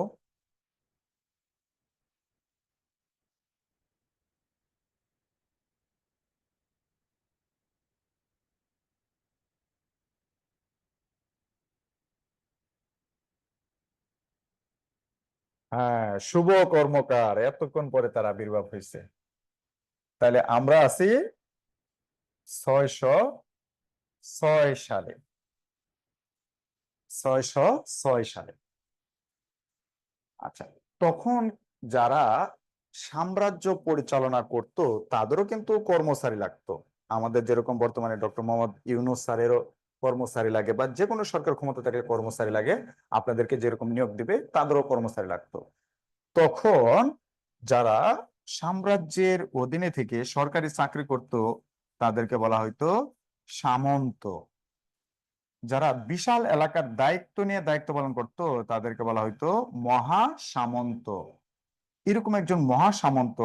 হ্যাঁ, শুভ কর্মকার, এতক্ষণ পরে তার আবির্ভাব হয়েছে। তাহলে আমরা আছি 606 সালে। 606 সালে। আচ্ছা, তখন যারা সাম্রাজ্য পরিচালনা করত তাদেরও কিন্তু কর্মচারী লাগতো। আমাদের যেরকম বর্তমানে ডক্টর মোহাম্মদ ইউনূস স্যারেরও কর্মচারী লাগে, বা যে কোনো সরকার ক্ষমতা থাকলে কর্মচারী লাগে, আপনাদেরকে যেরকম নিয়োগ দিবে তাদেরও কর্মচারী লাগতো। তখন যারা সাম্রাজ্যের অধীনে থেকে সরকারি চাকরি করত তাদেরকে বলা হয়তো সামন্ত। যারা বিশাল এলাকার দায়িত্ব নিয়ে দায়িত্ব পালন করত তাদেরকে বলা হয়তো মহা সামন্ত। এরকম একজন মহা সামন্ত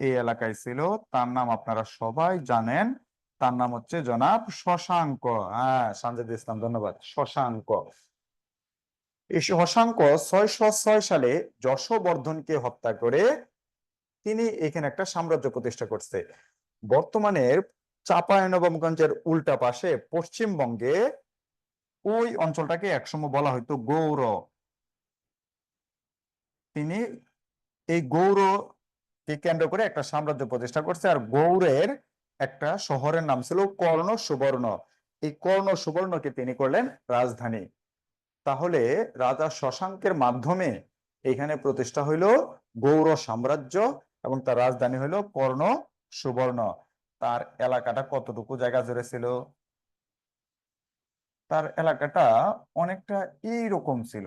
এই এলাকায় ছিল, তার নাম আপনারা সবাই জানেন। তার নাম হচ্ছে জনাব শশাঙ্ক। হ্যাঁ, সানজিদ ইসলাম, ধন্যবাদ। শশাঙ্ক। এই শশাঙ্ক 606 সালে যশোবর্ধনকে হত্যা করে তিনি এখানে একটা সাম্রাজ্য প্রতিষ্ঠা করছে। বর্তমানের চাঁপাইনবাবগঞ্জের উল্টা পাশে পশ্চিমবঙ্গে ওই অঞ্চলটাকে একসময় বলা হয়তো গৌড়। তিনি এই গৌড়কে কেন্দ্র করে একটা সাম্রাজ্য প্রতিষ্ঠা করছে, আর গৌড়ের একটা শহরের নাম ছিল কর্ণ সুবর্ণ। এই কর্ণ সুবর্ণকে তিনি করলেন রাজধানী। তাহলে রাজা শশাঙ্কের মাধ্যমে এখানে প্রতিষ্ঠা হইল গৌড় সাম্রাজ্য, এবং তার রাজধানী হইল কর্ণ সুবর্ণ। তার এলাকাটা কতটুকু জায়গা জুড়ে ছিল? তার এলাকাটা অনেকটা এইরকম ছিল,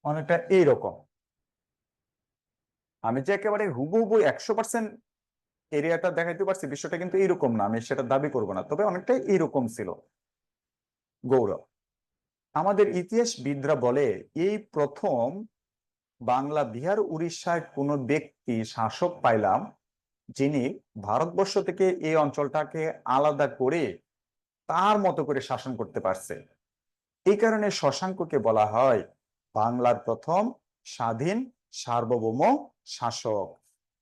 অনেকটা এইরকম। আমি যে একেবারে হুবহু 100% এরিয়াটা দেখাইতে পারছি, বিষয়টা কিন্তু এইরকম না, আমি সেটা দাবি করব না, তবে অনেকটাই এইরকম ছিল গৌড়। আমাদের ইতিহাসবিদরা বলে এই প্রথম বাংলা, বিহার, উড়িষ্যায় কোন ব্যক্তি শাসক পাইলাম যিনি ভারতবর্ষ থেকে এই অঞ্চলটাকে আলাদা করে তার মতো করে শাসন করতে পারছে। এই কারণে শশাঙ্ককে বলা হয় বাংলার প্রথম স্বাধীন সার্বভৌম শাসক।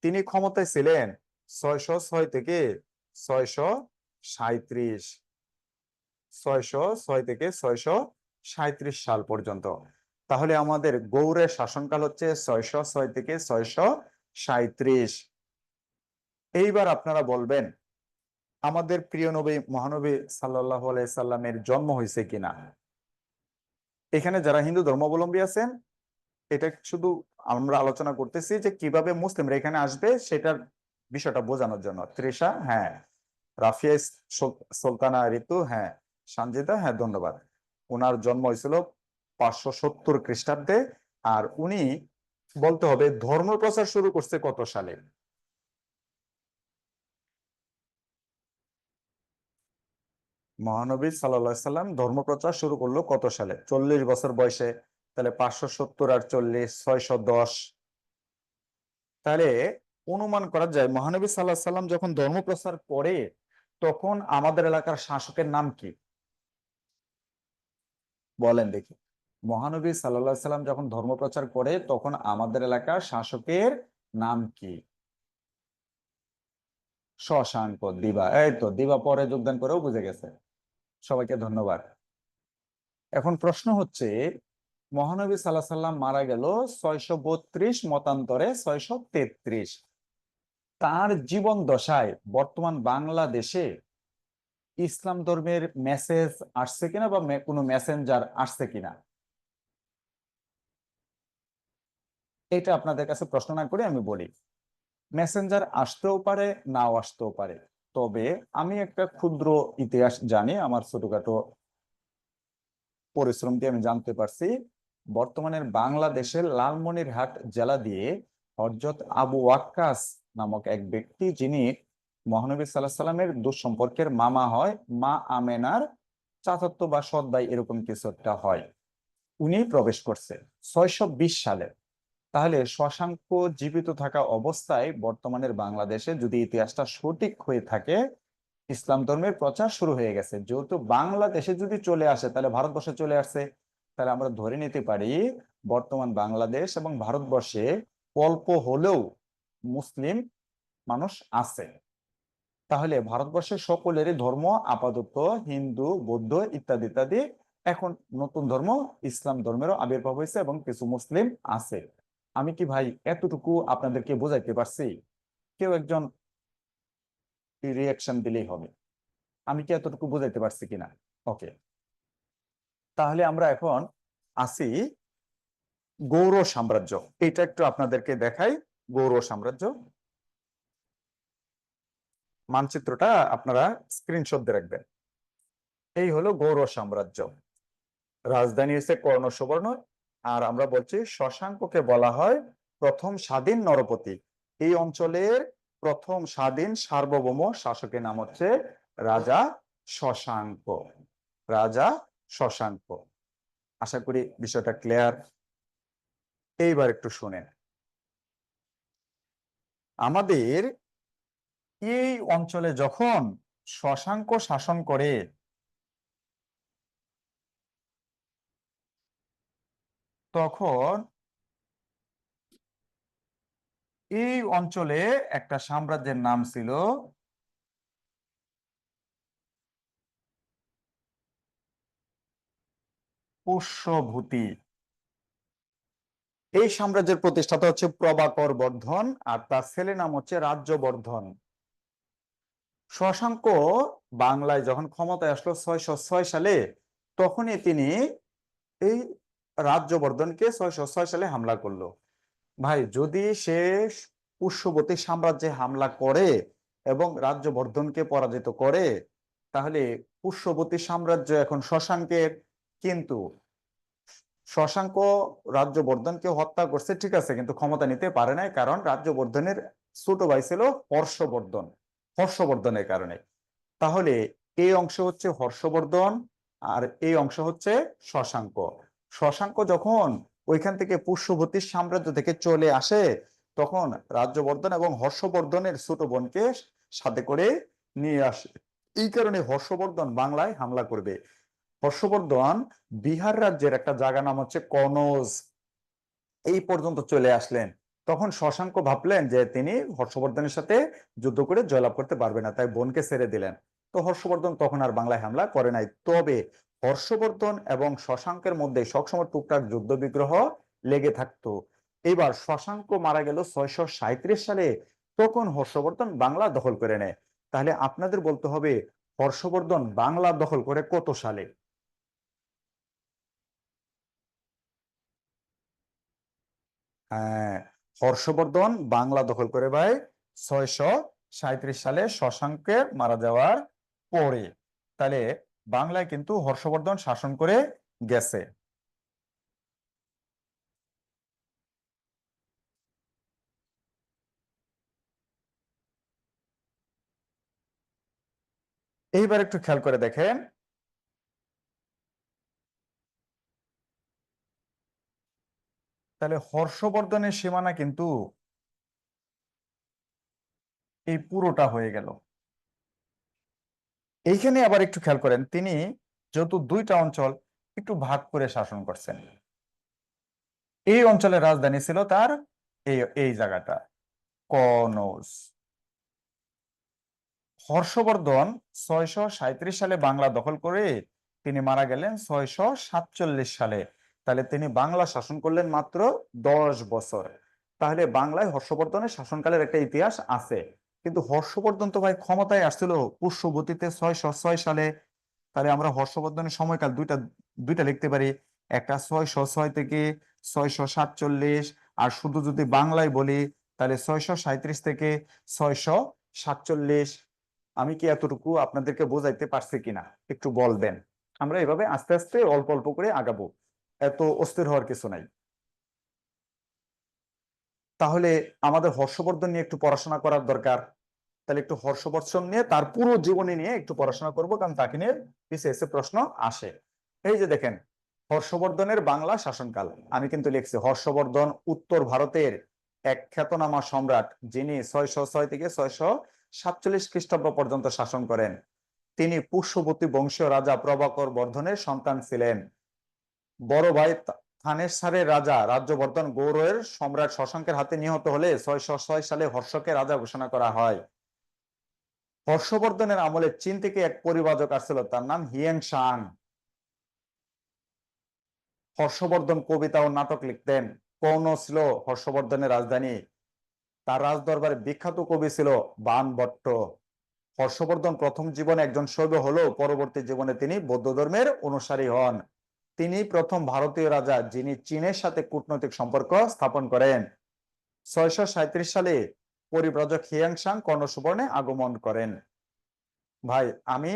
তিনি ক্ষমতায় ছিলেন 606 থেকে 637, 606 থেকে 637 সাল পর্যন্ত। তাহলে আমাদের গৌড়ের শাসনকাল হচ্ছে 606 থেকে 637। এইবার আপনারা বলবেন আমাদের প্রিয় নবী মহানবী সাল্লাল্লাহু আলাইহি সাল্লামের জন্ম হয়েছে কিনা? এখানে যারা হিন্দু ধর্মাবলম্বী আছেন, এটা শুধু আমরা আলোচনা করতেছি যে কিভাবে মুসলিমরা এখানে আসবে সেটার বিষয়টা বোঝানোর জন্য। তৃষা, হ্যাঁ। রাফিয়া সুলতানা ঋতু, হ্যাঁ। সঞ্জিতা, হ্যাঁ, ধন্যবাদ। ওনার জন্ম হয়েছিল 570 খ্রিস্টাব্দে। আর উনি, বলতে হবে, ধর্ম প্রচার শুরু করছে কত সালে? মহানবী সাল্লাল্লাহু সাল্লাম ধর্ম প্রচার শুরু করলো কত সালে? 40 বছর বয়সে। তাহলে 570 আর 40, 610। তাহলে অনুমান করা যায় মহানবী সাল্লাল্লাহু সাল্লাম যখন ধর্ম প্রচার করে তখন আমাদের এলাকার শাসকের নাম কি? বলেন দেখি। মহানবী সাল্লাল্লাহু সাল্লাম যখন ধর্ম প্রচার করে তখন আমাদের এলাকার শাসকের নাম কি? শশাঙ্ক। দিবা, এই তো দিবা পরে যোগদান করেও বুঝে গেছে। সবাইকে ধন্যবাদ। এখন প্রশ্ন হচ্ছে, মহানবী সাল্লাল্লাহু সাল্লাম মারা গেল 632, মতান্তরে 633। তার জীবন দশায় বর্তমান বাংলাদেশে ইসলাম ধর্মের মেসেজ আসছে কিনা, বা কোনো মেসেঞ্জার আসছে কিনা, এটা আপনাদের কাছে প্রশ্ন না করে আমি বলি। মেসেঞ্জার আসতেও পারে, নাও আসতেও পারে। তবে আমি একটা ক্ষুদ্র ইতিহাস জানি, আমার ছোটখাটো পরিশ্রম দিয়ে আমি জানতে পারছি। বর্তমানের বাংলাদেশের লালমনিরহাট জেলা দিয়ে হযরত আবু ওয়াক্কাস নামক এক ব্যক্তি, যিনি মহানবী সাল্লাল্লাহু আলাইহি সাল্লামের দুঃসম্পর্কের মামা হয় মা আমেনার চাচাতো বা সৎ ভাই এরকম কিছু একটা হয়। উনি প্রবেশ করছে 620 সালে। তাহলে শশাঙ্ক জীবিত থাকা অবস্থায় বর্তমানের বাংলাদেশে যদি ইতিহাসটা সঠিক হয়ে থাকে, ইসলাম ধর্মের প্রচার শুরু হয়ে গেছে। যেহেতু বাংলাদেশে যদি চলে আসে তাহলে ভারতবর্ষে চলে আসছে, তাহলে আমরা ধরে নিতে পারি বর্তমান বাংলাদেশ এবং ভারতবর্ষে অল্প হলেও মুসলিম মানুষ আছে। তাহলে ভারতবর্ষের সকলেরই ধর্ম আপাতত হিন্দু, বৌদ্ধ ইত্যাদি ইত্যাদি। এখন নতুন ধর্ম ইসলাম ধর্মেরও আবির্ভাব হয়েছে এবং কিছু মুসলিম আছে। আমি কি ভাই এতটুকু আপনাদেরকে বোঝাইতে পারছি? কেউ একজন রিয়াকশন দিলেই হবে। আমি কি এতটুকু বোঝাইতে পারছি কিনা? ওকে, তাহলে আমরা এখন আসি গৌড় সাম্রাজ্য। এটা একটু আপনাদেরকে দেখাই। গৌড় সাম্রাজ্য মানচিত্রটা আপনারা স্ক্রিনশট দিয়ে রাখবেন। এই হলো গৌড় সাম্রাজ্য। রাজধানী হচ্ছে কর্ণ সুবর্ণ। আর আমরা বলছি শশাঙ্ককে বলা হয় প্রথম স্বাধীন নরপতি। এই অঞ্চলের প্রথম স্বাধীন সার্বভৌম শাসকের নাম হচ্ছে রাজা শশাঙ্ক। রাজা শশাঙ্ক। আশা করি বিষয়টা ক্লিয়ার। এইবার একটু শুনেন, আমাদের এই অঞ্চলে যখন শশাঙ্ক শাসন করে, তখন এই অঞ্চলে একটা সাম্রাজ্যের নাম ছিল পুষ্যভূতি। এই সাম্রাজ্যের প্রতিষ্ঠাতা হচ্ছে প্রভাকর বর্ধন, আর তার ছেলে নাম হচ্ছে রাজ্যবর্ধন। শশাঙ্ক বাংলায় যখন ক্ষমতায় আসলো 606 সালে, তখনই তিনি এই রাজ্যবর্ধনকে 606 সালে হামলা করলো। ভাই, যদি সে পুষ্যবতী সাম্রাজ্যে হামলা করে এবং রাজ্যবর্ধনকে পরাজিত করে, তাহলে পুষ্যবতী সাম্রাজ্য এখন শশাঙ্কের। কিন্তু শশাঙ্ক রাজ্যবর্ধনকে হত্যা করছে, ঠিক আছে, কিন্তু ক্ষমতা নিতে পারে নাই, কারণ রাজ্যবর্ধনের ছোট ভাই ছিল হর্ষবর্ধন। হর্ষবর্ধনের কারণে। তাহলে এই অংশ হচ্ছে হর্ষবর্ধন, আর এই অংশ হচ্ছে শশাঙ্ক। শশাঙ্ক যখন ওইখান থেকে পুষ্যবতী সাম্রাজ্য থেকে চলে আসে, তখন রাজ্যবর্ধন এবং হর্ষবর্ধনের ছোট বোনকে সাথে করে নিয়ে আসে। এই কারণে হর্ষবর্ধন বাংলায় হামলা করবে। হর্ষবর্ধন বিহার রাজ্যের একটা জায়গা নাম হচ্ছে কনৌজ, এই পর্যন্ত চলে আসলেন। তখন শশাঙ্ক ভাবলেন যে তিনি হর্ষবর্ধনের সাথে যুদ্ধ করে জয়লাভ করতে পারবে না, তাই বোনকে ছেড়ে দিলেন। তো হর্ষবর্ধন তখন আর বাংলায় হামলা করে নাই। তবে হর্ষবর্ধন এবং শশাঙ্কের মধ্যে সবসময় টুকটাক যুদ্ধ বিগ্রহ লেগে থাকতো। এবার শশাঙ্ক মারা গেল 637 সালে, তখন হর্ষবর্ধন বাংলা দখল করে নেয়। তাহলে আপনাদের বলতে হবে হর্ষবর্ধন বাংলা দখল করে কত সালে? হ্যাঁ, হর্ষবর্ধন বাংলা দখল করে ভাই 637 সালে, শশাঙ্কের মারা যাওয়ার পরে। তাহলে বাংলায় কিন্তু হর্ষবর্ধন শাসন করে গেছে। এইবার একটু খেয়াল করে দেখেন, তাহলে হর্ষবর্ধনের সীমানা কিন্তু এই পুরোটা হয়ে গেল। এইখানে আবার একটু খেয়াল করেন, তিনি যেহেতু দুইটা অঞ্চল একটু ভাগ করে শাসন করছেন। এই অঞ্চলের রাজধানী ছিল তার এই এই জায়গাটা কনৌজ। হর্ষবর্ধন 637 সালে বাংলা দখল করে তিনি মারা গেলেন 647 সালে। তাহলে তিনি বাংলা শাসন করলেন মাত্র 10 বছর। তাহলে বাংলায় হর্ষবর্ধনের শাসনকালের একটা ইতিহাস আছে। কিন্তু হর্ষবর্ধন তো ভাই ক্ষমতায় আসছিল পুষ্যবতীতে 606 সালে। তাহলে আমরা হর্ষবর্ধনের সময়কাল দুইটা দুইটা লিখতে পারি। একটা 606 থেকে 647, আর শুধু যদি বাংলায় বলি তাহলে 637 থেকে 647। আমি কি এতটুকু আপনাদেরকে বোঝাইতে পারছি কিনা একটু বলবেন? আমরা এভাবে আস্তে আস্তে অল্প অল্প করে আগাবো, এত অস্থির হওয়ার কিছু নাই। তাহলে আমাদের হর্ষবর্ধন নিয়ে একটু পড়াশোনা করার দরকার, তাহলে একটু হর্ষবর্ধন নিয়ে তার পুরো জীবনী নিয়ে একটু পড়াশোনা করব, কারণ তাকে নিয়ে বিসিএস প্রশ্ন আসে। এই যে দেখেন, হর্ষবর্ধনের বাংলা শাসনকাল, আমি কিন্তু লিখছি হর্ষবর্ধন উত্তর ভারতের এক খ্যাতনামা সম্রাট, যিনি 606 থেকে 647 খ্রিস্টাব্দ পর্যন্ত শাসন করেন। তিনি পুষ্যবতী বংশীয় রাজা প্রভাকর বর্ধনের সন্তান ছিলেন। বড় ভাই থানেশ্বরের রাজা রাজ্যবর্ধন গৌড়ের সম্রাট শশাঙ্কের হাতে নিহত হলে 606 সালে হর্ষকে রাজা ঘোষণা করা হয়। হর্ষবর্ধনের আমলে চীন থেকে এক পরিব্রাজক আসছিল, তার নাম হিয়েন সাং। হর্ষবর্ধন কবিতা ও নাটক লিখতেন। কৌনো ছিল হর্ষবর্ধনের রাজধানী। তার রাজদরবারে বিখ্যাত কবি ছিল বাণভট্ট। হর্ষবর্ধন প্রথম জীবনে একজন শৈব হলেও পরবর্তী জীবনে তিনি বৌদ্ধ ধর্মের অনুসারী হন। তিনি প্রথম ভারতীয় রাজা যিনি চীনের সাথে কূটনৈতিক সম্পর্ক স্থাপন করেন। 637 সালে পরিব্রাজক হিয়াংসাং কর্ণসুবর্ণে আগমন করেন। ভাই আমি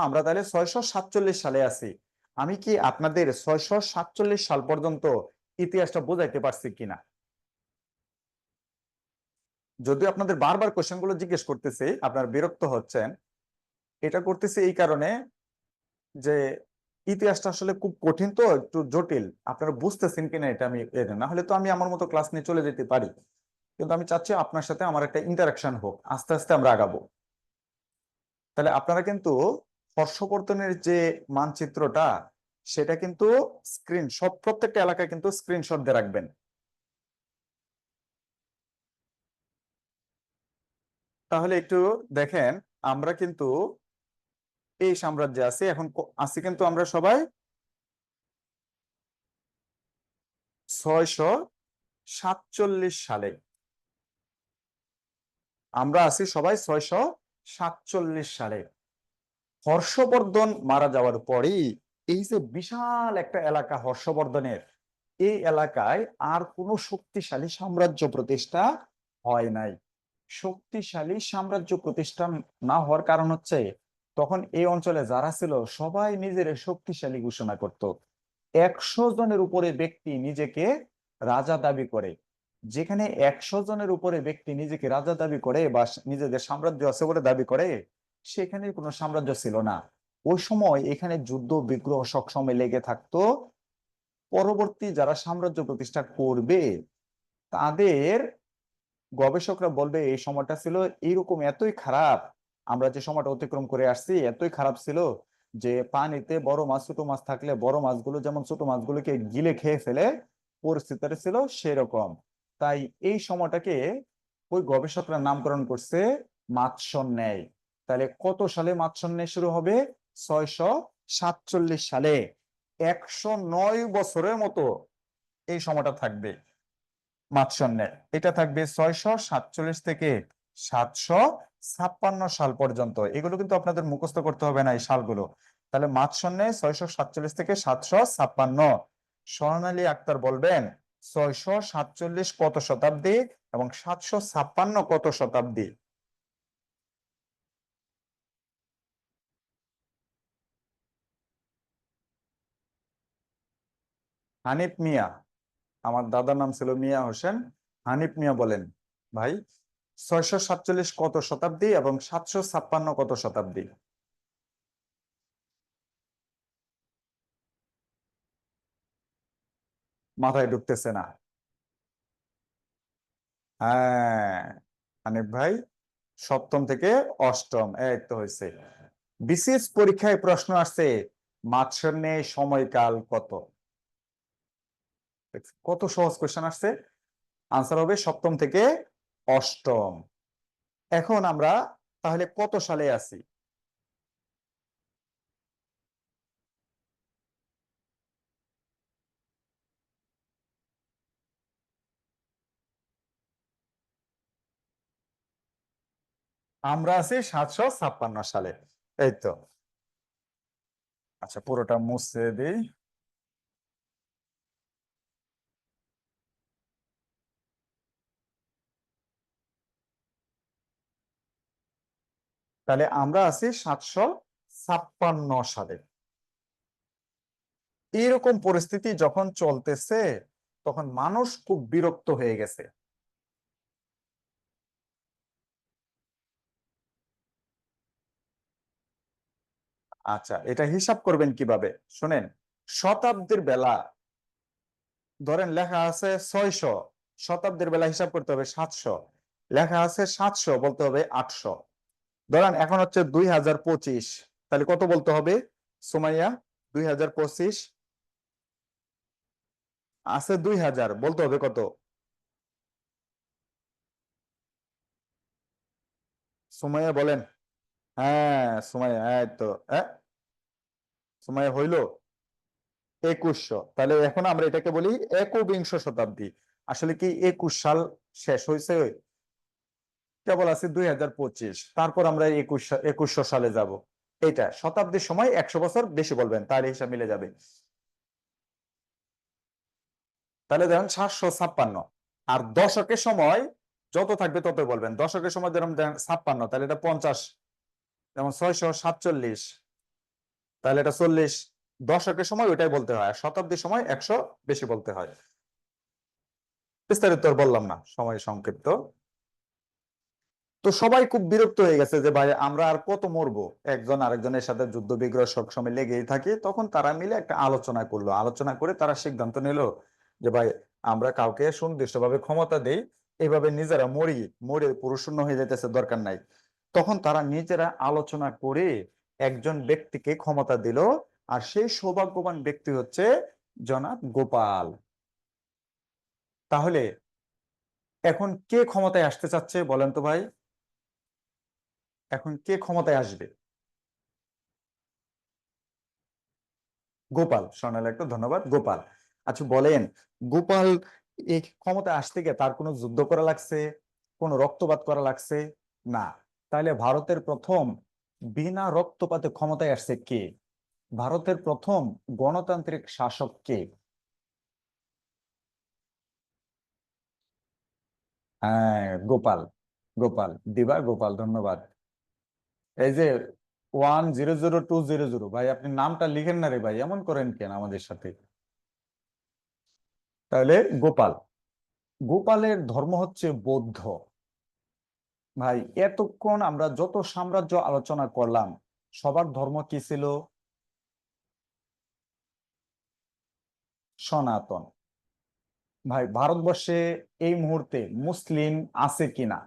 আমরা তাহলে 647 সালে আছি। আমি কি আপনাদের 647 সাল পর্যন্ত ইতিহাসটা বোঝাইতে পারছি কিনা? যদিও আপনাদের বারবার কোশ্চেন গুলো জিজ্ঞেস করতেছি, আপনারা বিরক্ত হচ্ছেন। এটা করতেছি এই কারণে যে ইতিহাসটা আসলে খুব কঠিন, তো একটু জটিল, আপনারা বুঝতেছেন কিনা এটা আমি না হলে তো আমি আমার মতো ক্লাস নিয়ে চলে যেতে পারি, কিন্তু আমি চাচ্ছি আপনার সাথে আমার একটা ইন্টারাকশন হোক, আস্তে আস্তে আমরা আগাবো। তাহলে আপনারা কিন্তু হর্ষবর্ধনের যে মানচিত্রটা, সেটা কিন্তু স্ক্রিনশট, প্রত্যেকটা এলাকায় কিন্তু স্ক্রিনশট দিয়ে রাখবেন। তাহলে একটু দেখেন, আমরা কিন্তু এই সাম্রাজ্যে আছি এখন, আছি কিন্তু আমরা সবাই 647 সালে। আমরা আছি সবাই 647 সালে। হর্ষবর্ধন মারা যাওয়ার পরই এই যে বিশাল একটা এলাকা হর্ষবর্ধনের, এই এলাকায় আর কোনো শক্তিশালী সাম্রাজ্য প্রতিষ্ঠা হয় নাই। শক্তিশালী সাম্রাজ্য প্রতিষ্ঠা না হওয়ার কারণ হচ্ছে, তখন এই অঞ্চলে যারা ছিল সবাই নিজের শক্তিশালী ঘোষণা করত। 100 জনের উপরে ব্যক্তি নিজেকে রাজা দাবি করে। যেখানে 100 জনের উপরে ব্যক্তি নিজেকে রাজা দাবি করে বা নিজেদের সাম্রাজ্য আছে বলে দাবি করে, সেখানে কোনো সাম্রাজ্য ছিল না। ওই সময় এখানে যুদ্ধ বিগ্রহ সবসময় লেগে থাকতো। পরবর্তী যারা সাম্রাজ্য প্রতিষ্ঠা করবে, তাদের গবেষকরা বলবে এই সময়টা ছিল এইরকম এতই খারাপ, আমরা যে সময়টা অতিক্রম করে আসছি এতই খারাপ ছিল, যে পানিতে বড় মাছ ছোট মাছ থাকলে বড় মাছগুলো যেমন ছোট মাছগুলোকে গিলে খেয়ে ফেলে, পরিস্থিতিটা ছিল সেরকম। তাই এই সময়টাকে ওই গবেষকরা নামকরণ করছে মাৎস্যন্যায়। তাহলে কত সালে মাৎস্যন্যায় শুরু হবে? 647 সালে। 109 বছরের মতো এই সময়টা থাকবে মাৎস্যন্যায়। এটা থাকবে 647 থেকে 756 সাল পর্যন্ত। এগুলো কিন্তু আপনাদের মুখস্থ করতে হবে না এই সালগুলো। তাহলে মাৎস্যন্যায় 647 থেকে 756। স্বর্ণালী আক্তার বলবেন 647 কত শতাব্দী এবং 756 কত শতাব্দী? হানিফ মিয়া, আমার দাদার নাম ছিল মিয়া হোসেন। হানিফ মিয়া বলেন ভাই, 647 কত শতাব্দী এবং 756 কত শতাব্দী? মাথায় ঢুকতেছে না? হ্যাঁ হানিফ ভাই, সপ্তম থেকে অষ্টম, এই তো হয়েছে। বিসিএস পরীক্ষায় প্রশ্ন আসছে মাৎস্যন্যায় সময়কাল কত? কত সহজ কোশ্চেন আসছে। আনসার হবে সপ্তম থেকে অষ্টম। এখন আমরা তাহলে কত সালে আছি? আমরা আছি 756 সালে। এই তো। আচ্ছা পুরোটা মুছে দিই। তাহলে আমরা আছি 756 সালে। এইরকম পরিস্থিতি যখন চলতেছে, তখন মানুষ খুব বিরক্ত হয়ে গেছে। আচ্ছা, এটা হিসাব করবেন কিভাবে শুনেন। শতাব্দীর বেলা ধরেন লেখা আছে 600, শতাব্দীর বেলা হিসাব করতে হবে 700, লেখা আছে 700 বলতে হবে 800। ধরেন এখন হচ্ছে 2025, তাহলে কত বলতে হবে সুমাইয়া? 2025 আছে 2000, বলতে হবে কত? সুমাইয়া বলেন। হ্যাঁ সুমাইয়া, এই তো। হ্যাঁ সুমাইয়া হইলো 2100। তাহলে এখন আমরা এটাকে বলি একবিংশ শতাব্দী। আসলে কি 21 সাল শেষ হয়েছে, কেবল আছে 2025, তারপর আমরা 2100 সালে যাব। এটা শতাব্দীর সময় 100 বছর বেশি বলবেন, তাহলে হিসাব মিলে যাবে। তাহলে ধরেন 756, আর দশকের সময় যত থাকবে ততই বলবেন। দশকের সময় যেরকম 56, তাহলে এটা 50, যেমন 647, তাহলে এটা 40। দশকের সময় ওইটাই বলতে হয়, আর শতাব্দীর সময় 100 বেশি বলতে হয়। বিস্তারিত আর বললাম না, সময় সংক্ষিপ্ত। তো সবাই খুব বিরক্ত হয়ে গেছে যে ভাই আমরা আর কত মরবো, একজন আরেকজনের সাথে যুদ্ধ বিগ্রহ সবসময় লেগেই থাকে। তখন তারা মিলে একটা আলোচনা করলো, আলোচনা করে তারা সিদ্ধান্ত নিল যে ভাই আমরা কাউকে সুনির্দিষ্টভাবে ক্ষমতা দেই, এইভাবে নিজেরা মরি, মরে পুরুষশূন্য হয়ে যেতেছে, দরকার নাই। তখন তারা নিজেরা আলোচনা করে একজন ব্যক্তিকে ক্ষমতা দিল, আর সেই সৌভাগ্যবান ব্যক্তি হচ্ছে জনাব গোপাল। তাহলে এখন কে ক্ষমতায় আসতে চাচ্ছে বলেন তো ভাই? এখন কে ক্ষমতায় আসবে? গোপাল, সোনাল একটা ধন্যবাদ, গোপাল। আচ্ছা বলেন, গোপাল এই ক্ষমতায় আসতে গিয়ে তার কোনো যুদ্ধ করা লাগছে, কোনো রক্তপাত করা লাগছে? না। তাহলে ভারতের প্রথম বিনা রক্তপাতে ক্ষমতায় আসছে কে? ভারতের প্রথম গণতান্ত্রিক শাসক কে? হ্যাঁ গোপাল, গোপাল দিবা, গোপাল, ধন্যবাদ। এই যে 100200, ভাই আপনি নামটা লিখেন না রে ভাই, এমন করেন কেন আমাদের সাথে? তাহলে গোপাল, গোপালের ধর্ম হচ্ছে বৌদ্ধ। ভাই এতক্ষণ আমরা যত সাম্রাজ্য আলোচনা করলাম, সবার ধর্ম কি ছিল? সনাতন। ভাই ভারতবর্ষে এই মুহূর্তে মুসলিম আছে কিনা?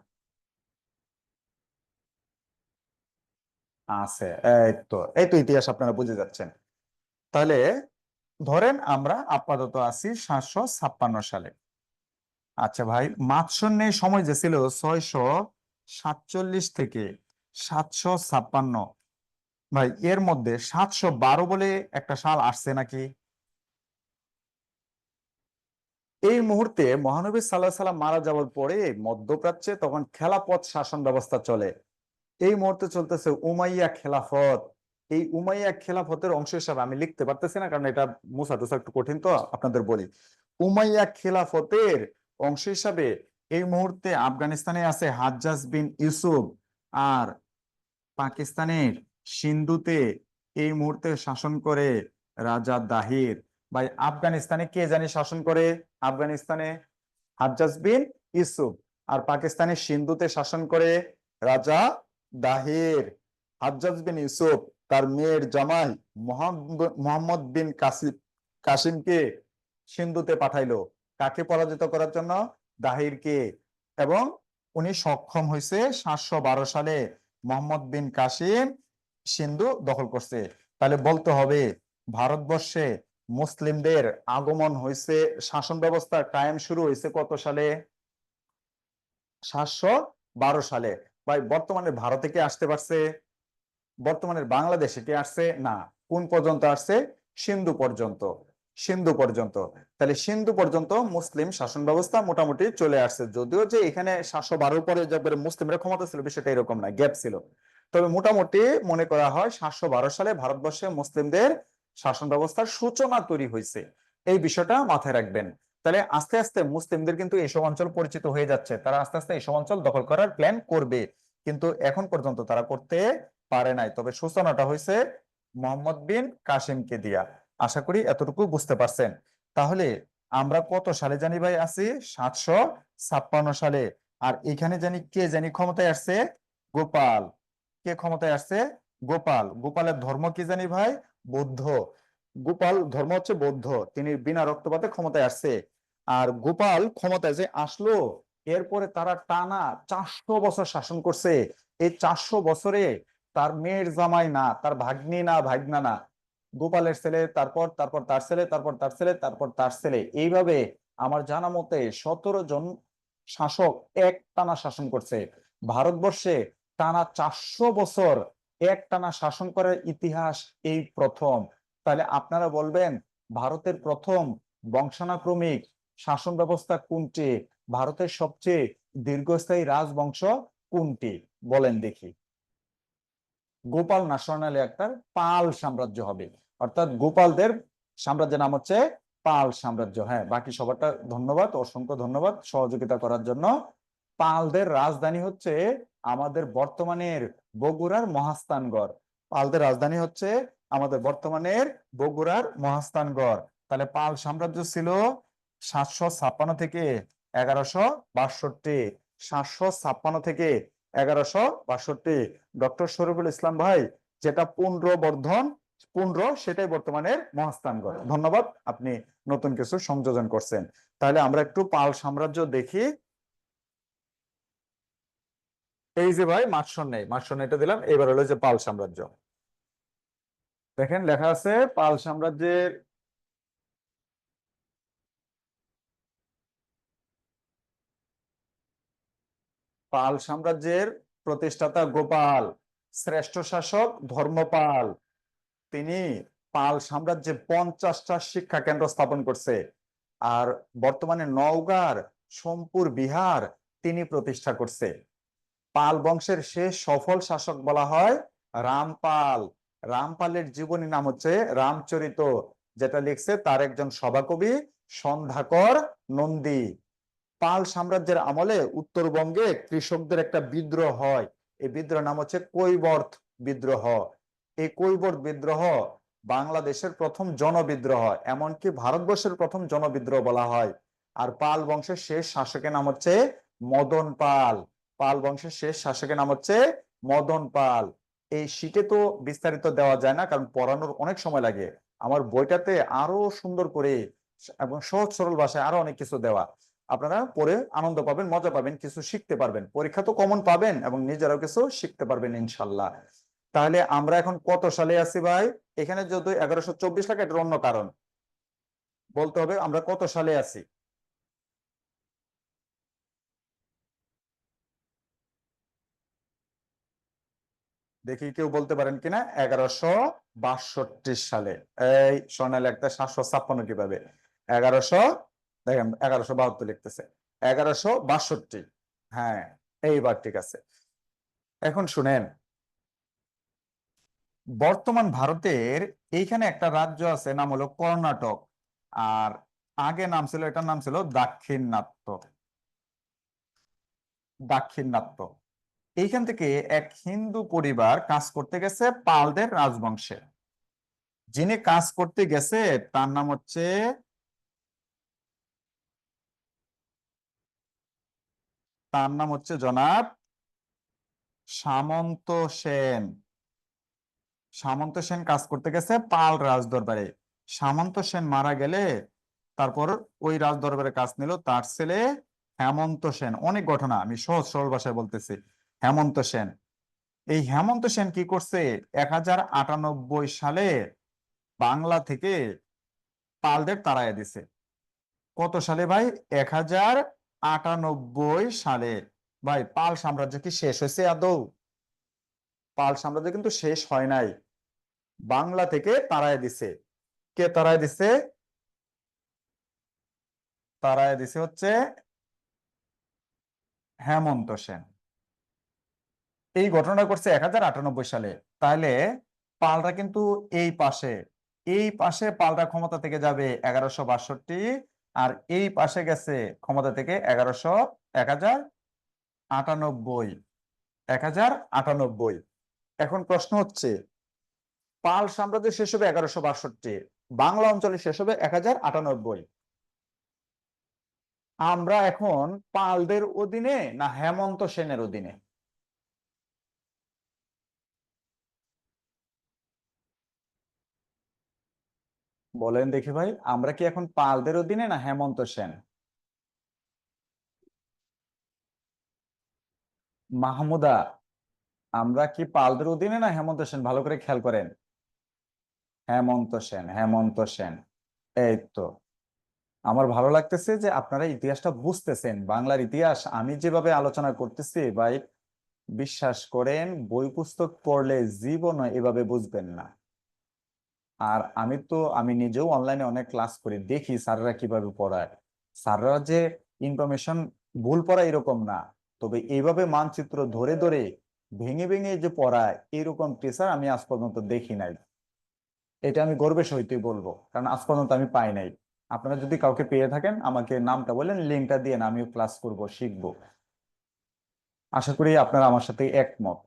আছে। এই তো ইতিহাস আপনারা বুঝে যাচ্ছেন। তাহলে ধরেন আমরা আপাতত আছি 756 সালে। আচ্ছা ভাই, মাৎসন্যের সময় যে ছিল 647 থেকে 756, ভাই এর মধ্যে 712 বলে একটা সাল আসছে নাকি? এই মুহূর্তে মহানবী সাল্লাহ সাল্লাম মারা যাওয়ার পরে মধ্যপ্রাচ্যে তখন খেলাফত শাসন ব্যবস্থা চলে। এই মুহূর্তে চলতেছে উমাইয়া খেলাফত। এই উমাইয়া খেলাফতের অংশ হিসাবে আমি লিখতে পারতেছি না, কারণ এটা মুছা টুসা একটু কঠিন, তো আপনাদের বলি। উমাইয়া খেলাফতের অংশ হিসাবে এই মুহূর্তে আফগানিস্তানে আছে হাজ্জাজ বিন ইউসুফ, আর পাকিস্তানের সিন্ধুতে এই মুহূর্তে শাসন করে রাজা দাহির। ভাই আফগানিস্তানে কে জানি শাসন করে? আফগানিস্তানে হাজ্জাজ বিন ইউসুফ, আর পাকিস্তানের সিন্ধুতে শাসন করে রাজা দাহির। হাজ্জাজ বিন ইউসুফ তার মেয়ের জামাই মোহাম্মদ বিন কাসিমকে সিন্ধুতে পাঠাইলো, কাকে পরাজিত করার জন্য? দাহিরকে। এবং উনি সক্ষম হয়েছে 712 সালে, মোহাম্মদ বিন কাসিম সিন্ধু দখল করছে। তাহলে বলতে হবে ভারতবর্ষে মুসলিমদের আগমন হয়েছে, শাসন ব্যবস্থা কায়েম শুরু হয়েছে কত সালে? 712 সালে। ভাই বর্তমানে ভারতে কে আসতে পারছে? বর্তমানে বাংলাদেশে কে আসছে? না। কোন পর্যন্ত আসছে? সিন্ধু পর্যন্ত। সিন্ধু পর্যন্ত। তাহলে সিন্ধু পর্যন্ত মুসলিম শাসন ব্যবস্থা মোটামুটি চলে আসছে, যদিও যে এখানে 712 পরে যে মুসলিমরা ক্ষমতা ছিল বিষয়টা এরকম না, গ্যাপ ছিল। তবে মোটামুটি মনে করা হয় 712 সালে ভারতবর্ষে মুসলিমদের শাসন ব্যবস্থার সূচনা তৈরি হয়েছে। এই বিষয়টা মাথায় রাখবেন। তাহলে আস্তে আস্তে মুসলিমদের কিন্তু এইসব অঞ্চল পরিচিত হয়ে যাচ্ছে, তারা আস্তে আস্তে এইসব অঞ্চল দখল করার প্ল্যান করবে, কিন্তু এখন পর্যন্ত তারা করতে পারে নাই। তবে সূচনাটা হয়েছে মোহাম্মদ বিন কাসিমকে দিয়া। আশা করি এতটুকু বুঝতে পারছেন। তাহলে আমরা কত সালে জানি ভাই আছি? 756 সালে। আর এখানে জানি কে জানি ক্ষমতায় আসছে? গোপাল। কে ক্ষমতায় আসছে? গোপাল, গোপালের ধর্ম কি জানি ভাই? বৌদ্ধ। গোপাল ধর্ম হচ্ছে বৌদ্ধ। তিনি বিনা রক্তপাতে ক্ষমতায় আসছে। আর গোপাল ক্ষমতায় যে আসলো, এরপরে তারা টানা 400 বছর শাসন করছে। এই 400 বছরে তার মেয়ের জামাই না, তার ভাগ্নি না, ভাগনা না, গোপালের ছেলে, তারপর তারপর তার ছেলে, তারপর তার ছেলে, তারপর তার ছেলে, এইভাবে আমার জানা মতে 17 জন শাসক এক টানা শাসন করছে ভারতবর্ষে। টানা 400 বছর এক টানা শাসন করার ইতিহাস এই প্রথম। তাহলে আপনারা বলবেন ভারতের প্রথম বংশানুক্রমিক শাসন ব্যবস্থা কোনটি? ভারতের সবচেয়ে দীর্ঘস্থায়ী রাজবংশ কোনটি? বলেন দেখি। গোপাল না স্বর্ণালী আক্তার? পাল সাম্রাজ্য হবে। অর্থাৎ গোপালদের সাম্রাজ্যের নাম হচ্ছে পাল সাম্রাজ্য। হ্যাঁ, বাকি সবারটা ধন্যবাদ, অসংখ্য ধন্যবাদ সহযোগিতা করার জন্য। পালদের রাজধানী হচ্ছে আমাদের বর্তমানের বগুড়ার মহাস্থানগড়। পালদের রাজধানী হচ্ছে আমাদের বর্তমানের বগুড়ার মহাস্থানগড়। তাহলে পাল সাম্রাজ্য ছিল 756 থেকে 1162। 756 থেকে 1162। ডক্টর শরীফুল ইসলাম ভাই, যেটা পুনর্বর্ধন পুনর, সেটাই বর্তমানের মহাস্থানগড়। ধন্যবাদ, আপনি নতুন কিছু সংযোজন করছেন। তাহলে আমরা একটু পাল সাম্রাজ্য দেখি। এই যে ভাই মাৎসন্যায় এটা দিলাম। এবার হলো যে পাল সাম্রাজ্য। দেখেন লেখা আছে পাল সাম্রাজ্যের পাল সাম্রাজ্যের প্রতিষ্ঠাতা গোপাল, শ্রেষ্ঠ শাসক ধর্মপাল। তিনি পাল সাম্রাজ্যে 50টা শিক্ষা কেন্দ্র স্থাপন করছে। আর বর্তমানে নওগাঁর সোমপুর বিহার তিনি প্রতিষ্ঠা করছে। পাল বংশের শেষ সফল শাসক বলা হয় রামপাল। রামপালের জীবনী নাম হচ্ছে রামচরিত, যেটা লিখছে তার একজন সভাকবি সন্ধ্যাকর নন্দী। পাল সাম্রাজ্যের আমলে উত্তরবঙ্গে কৃষকদের একটা বিদ্রোহ হয়। এই বিদ্রোহ নাম হচ্ছে কৈবর্ত বিদ্রোহ। এই কৈবর্ত বিদ্রোহ বাংলাদেশের প্রথম জনবিদ্রোহ, এমনকি ভারতবর্ষের প্রথম জনবিদ্রোহ বলা হয়। আর পাল বংশের শেষ শাসকের নাম হচ্ছে মদন পাল। পাল বংশের শেষ শাসকের নাম হচ্ছে মদন পাল। এই শীটে তো বিস্তারিত দেওয়া যায় না, কারণ পড়ানোর অনেক সময় লাগে। আমার বইটাতে আরো সুন্দর করে এবং সহজ সরল ভাষায় আরো অনেক কিছু দেওয়া। আপনারা পড়ে আনন্দ পাবেন, মজা পাবেন, কিছু শিখতে পারবেন, পরীক্ষা তো কমন পাবেন এবং নিজেরাও কিছু শিখতে পারবেন ইনশাল্লাহ। তাহলে আমরা এখন কত সালে আছি ভাই? এখানে যদি 1124 লেখা, এটার অন্য কারণ বলতে হবে। আমরা কত সালে আছি? দেখি কেউ বলতে পারেন কিনা। 1162 সালে। এই স্বর্ণালী একটা 756 কিভাবে? 1100, দেখেন 1172 লিখতেছে, 1162। হ্যাঁ, এইবার ঠিক আছে। এখন শুনেন, বর্তমান ভারতের এইখানে একটা রাজ্য আছে, নাম হলো কর্ণাটক। আর আগে নাম ছিল, এটার নাম ছিল দাক্ষিণাত্য। দাক্ষিণাত্য। এইখান থেকে এক হিন্দু পরিবার কাজ করতে গেছে পালদের রাজবংশে। যিনি কাজ করতে গেছে তার নাম হচ্ছে, জনাব সামন্ত সেন। সামন্ত সেন কাজ করতে গেছে পাল রাজদরবারে। সামন্ত সেন মারা গেলে তারপর ওই রাজদরবারে কাজ নিল তার ছেলে হেমন্ত সেন। অনেক ঘটনা, আমি সহজ সরল ভাষায় বলতেছি। হেমন্ত সেন, এই হেমন্ত সেন কি করছে? 1098 সালে বাংলা থেকে পালদের তাড়াইয়া দিছে। কত সালে ভাই? 1098 সালে। ভাই, পাল সাম্রাজ্য কি শেষ হয়েছে আদৌ? পাল সাম্রাজ্য কিন্তু শেষ হয় নাই। বাংলা থেকে তাড়াইয়া দিছে। কে তাড়াইয়া দিছে? তাড়াইয়া দিছে হচ্ছে হেমন্ত সেন। এই ঘটনা করছে 1098 সালে। তাহলে পালরা কিন্তু এই পাশে, এই পাশে পালরা ক্ষমতা থেকে যাবে 1162। আর এই পাশে গেছে ক্ষমতা থেকে 1098। 1098। এখন প্রশ্ন হচ্ছে, পাল সাম্রাজ্য শেষ হবে 1162, বাংলা অঞ্চলে শেষ হবে 1098। আমরা এখন পালদের অধীনে না হেমন্ত সেনের অধীনে? বলেন দেখি ভাই, আমরা কি এখন পালদের অধীনে না হেমন্ত সেন? মাহমুদা, আমরা কি পালদের অধীনে না হেমন্ত সেন? ভালো করে খেয়াল করেন। হেমন্ত সেন, হেমন্ত সেন। এই তো। আমার ভালো লাগতেছে যে আপনারা ইতিহাসটা বুঝতেছেন, বাংলার ইতিহাস আমি যেভাবে আলোচনা করতেছি ভাই, বিশ্বাস করেন বই পুস্তক পড়লে জীবনও এভাবে বুঝবেন না। আর আমি নিজেও অনলাইনে অনেক ক্লাস করি, দেখি স্যাররা কিভাবে পড়ায়। স্যাররা যে ইনফরমেশন ভুল পড়ায় এরকম না, তবে এইভাবে মানচিত্র ধরে ধরে ভেঙে ভেঙে যে পড়ায় এরকম টিচার আমি আজ পর্যন্ত দেখি নাই। এটা আমি গর্বের সহিতই বলবো, কারণ আজ পর্যন্ত আমি পাই নাই। আপনারা যদি কাউকে পেয়ে থাকেন আমাকে নামটা বলেন, লিঙ্কটা দিয়ে আমিও ক্লাস করব, শিখবো। আশা করি আপনারা আমার সাথে একমত।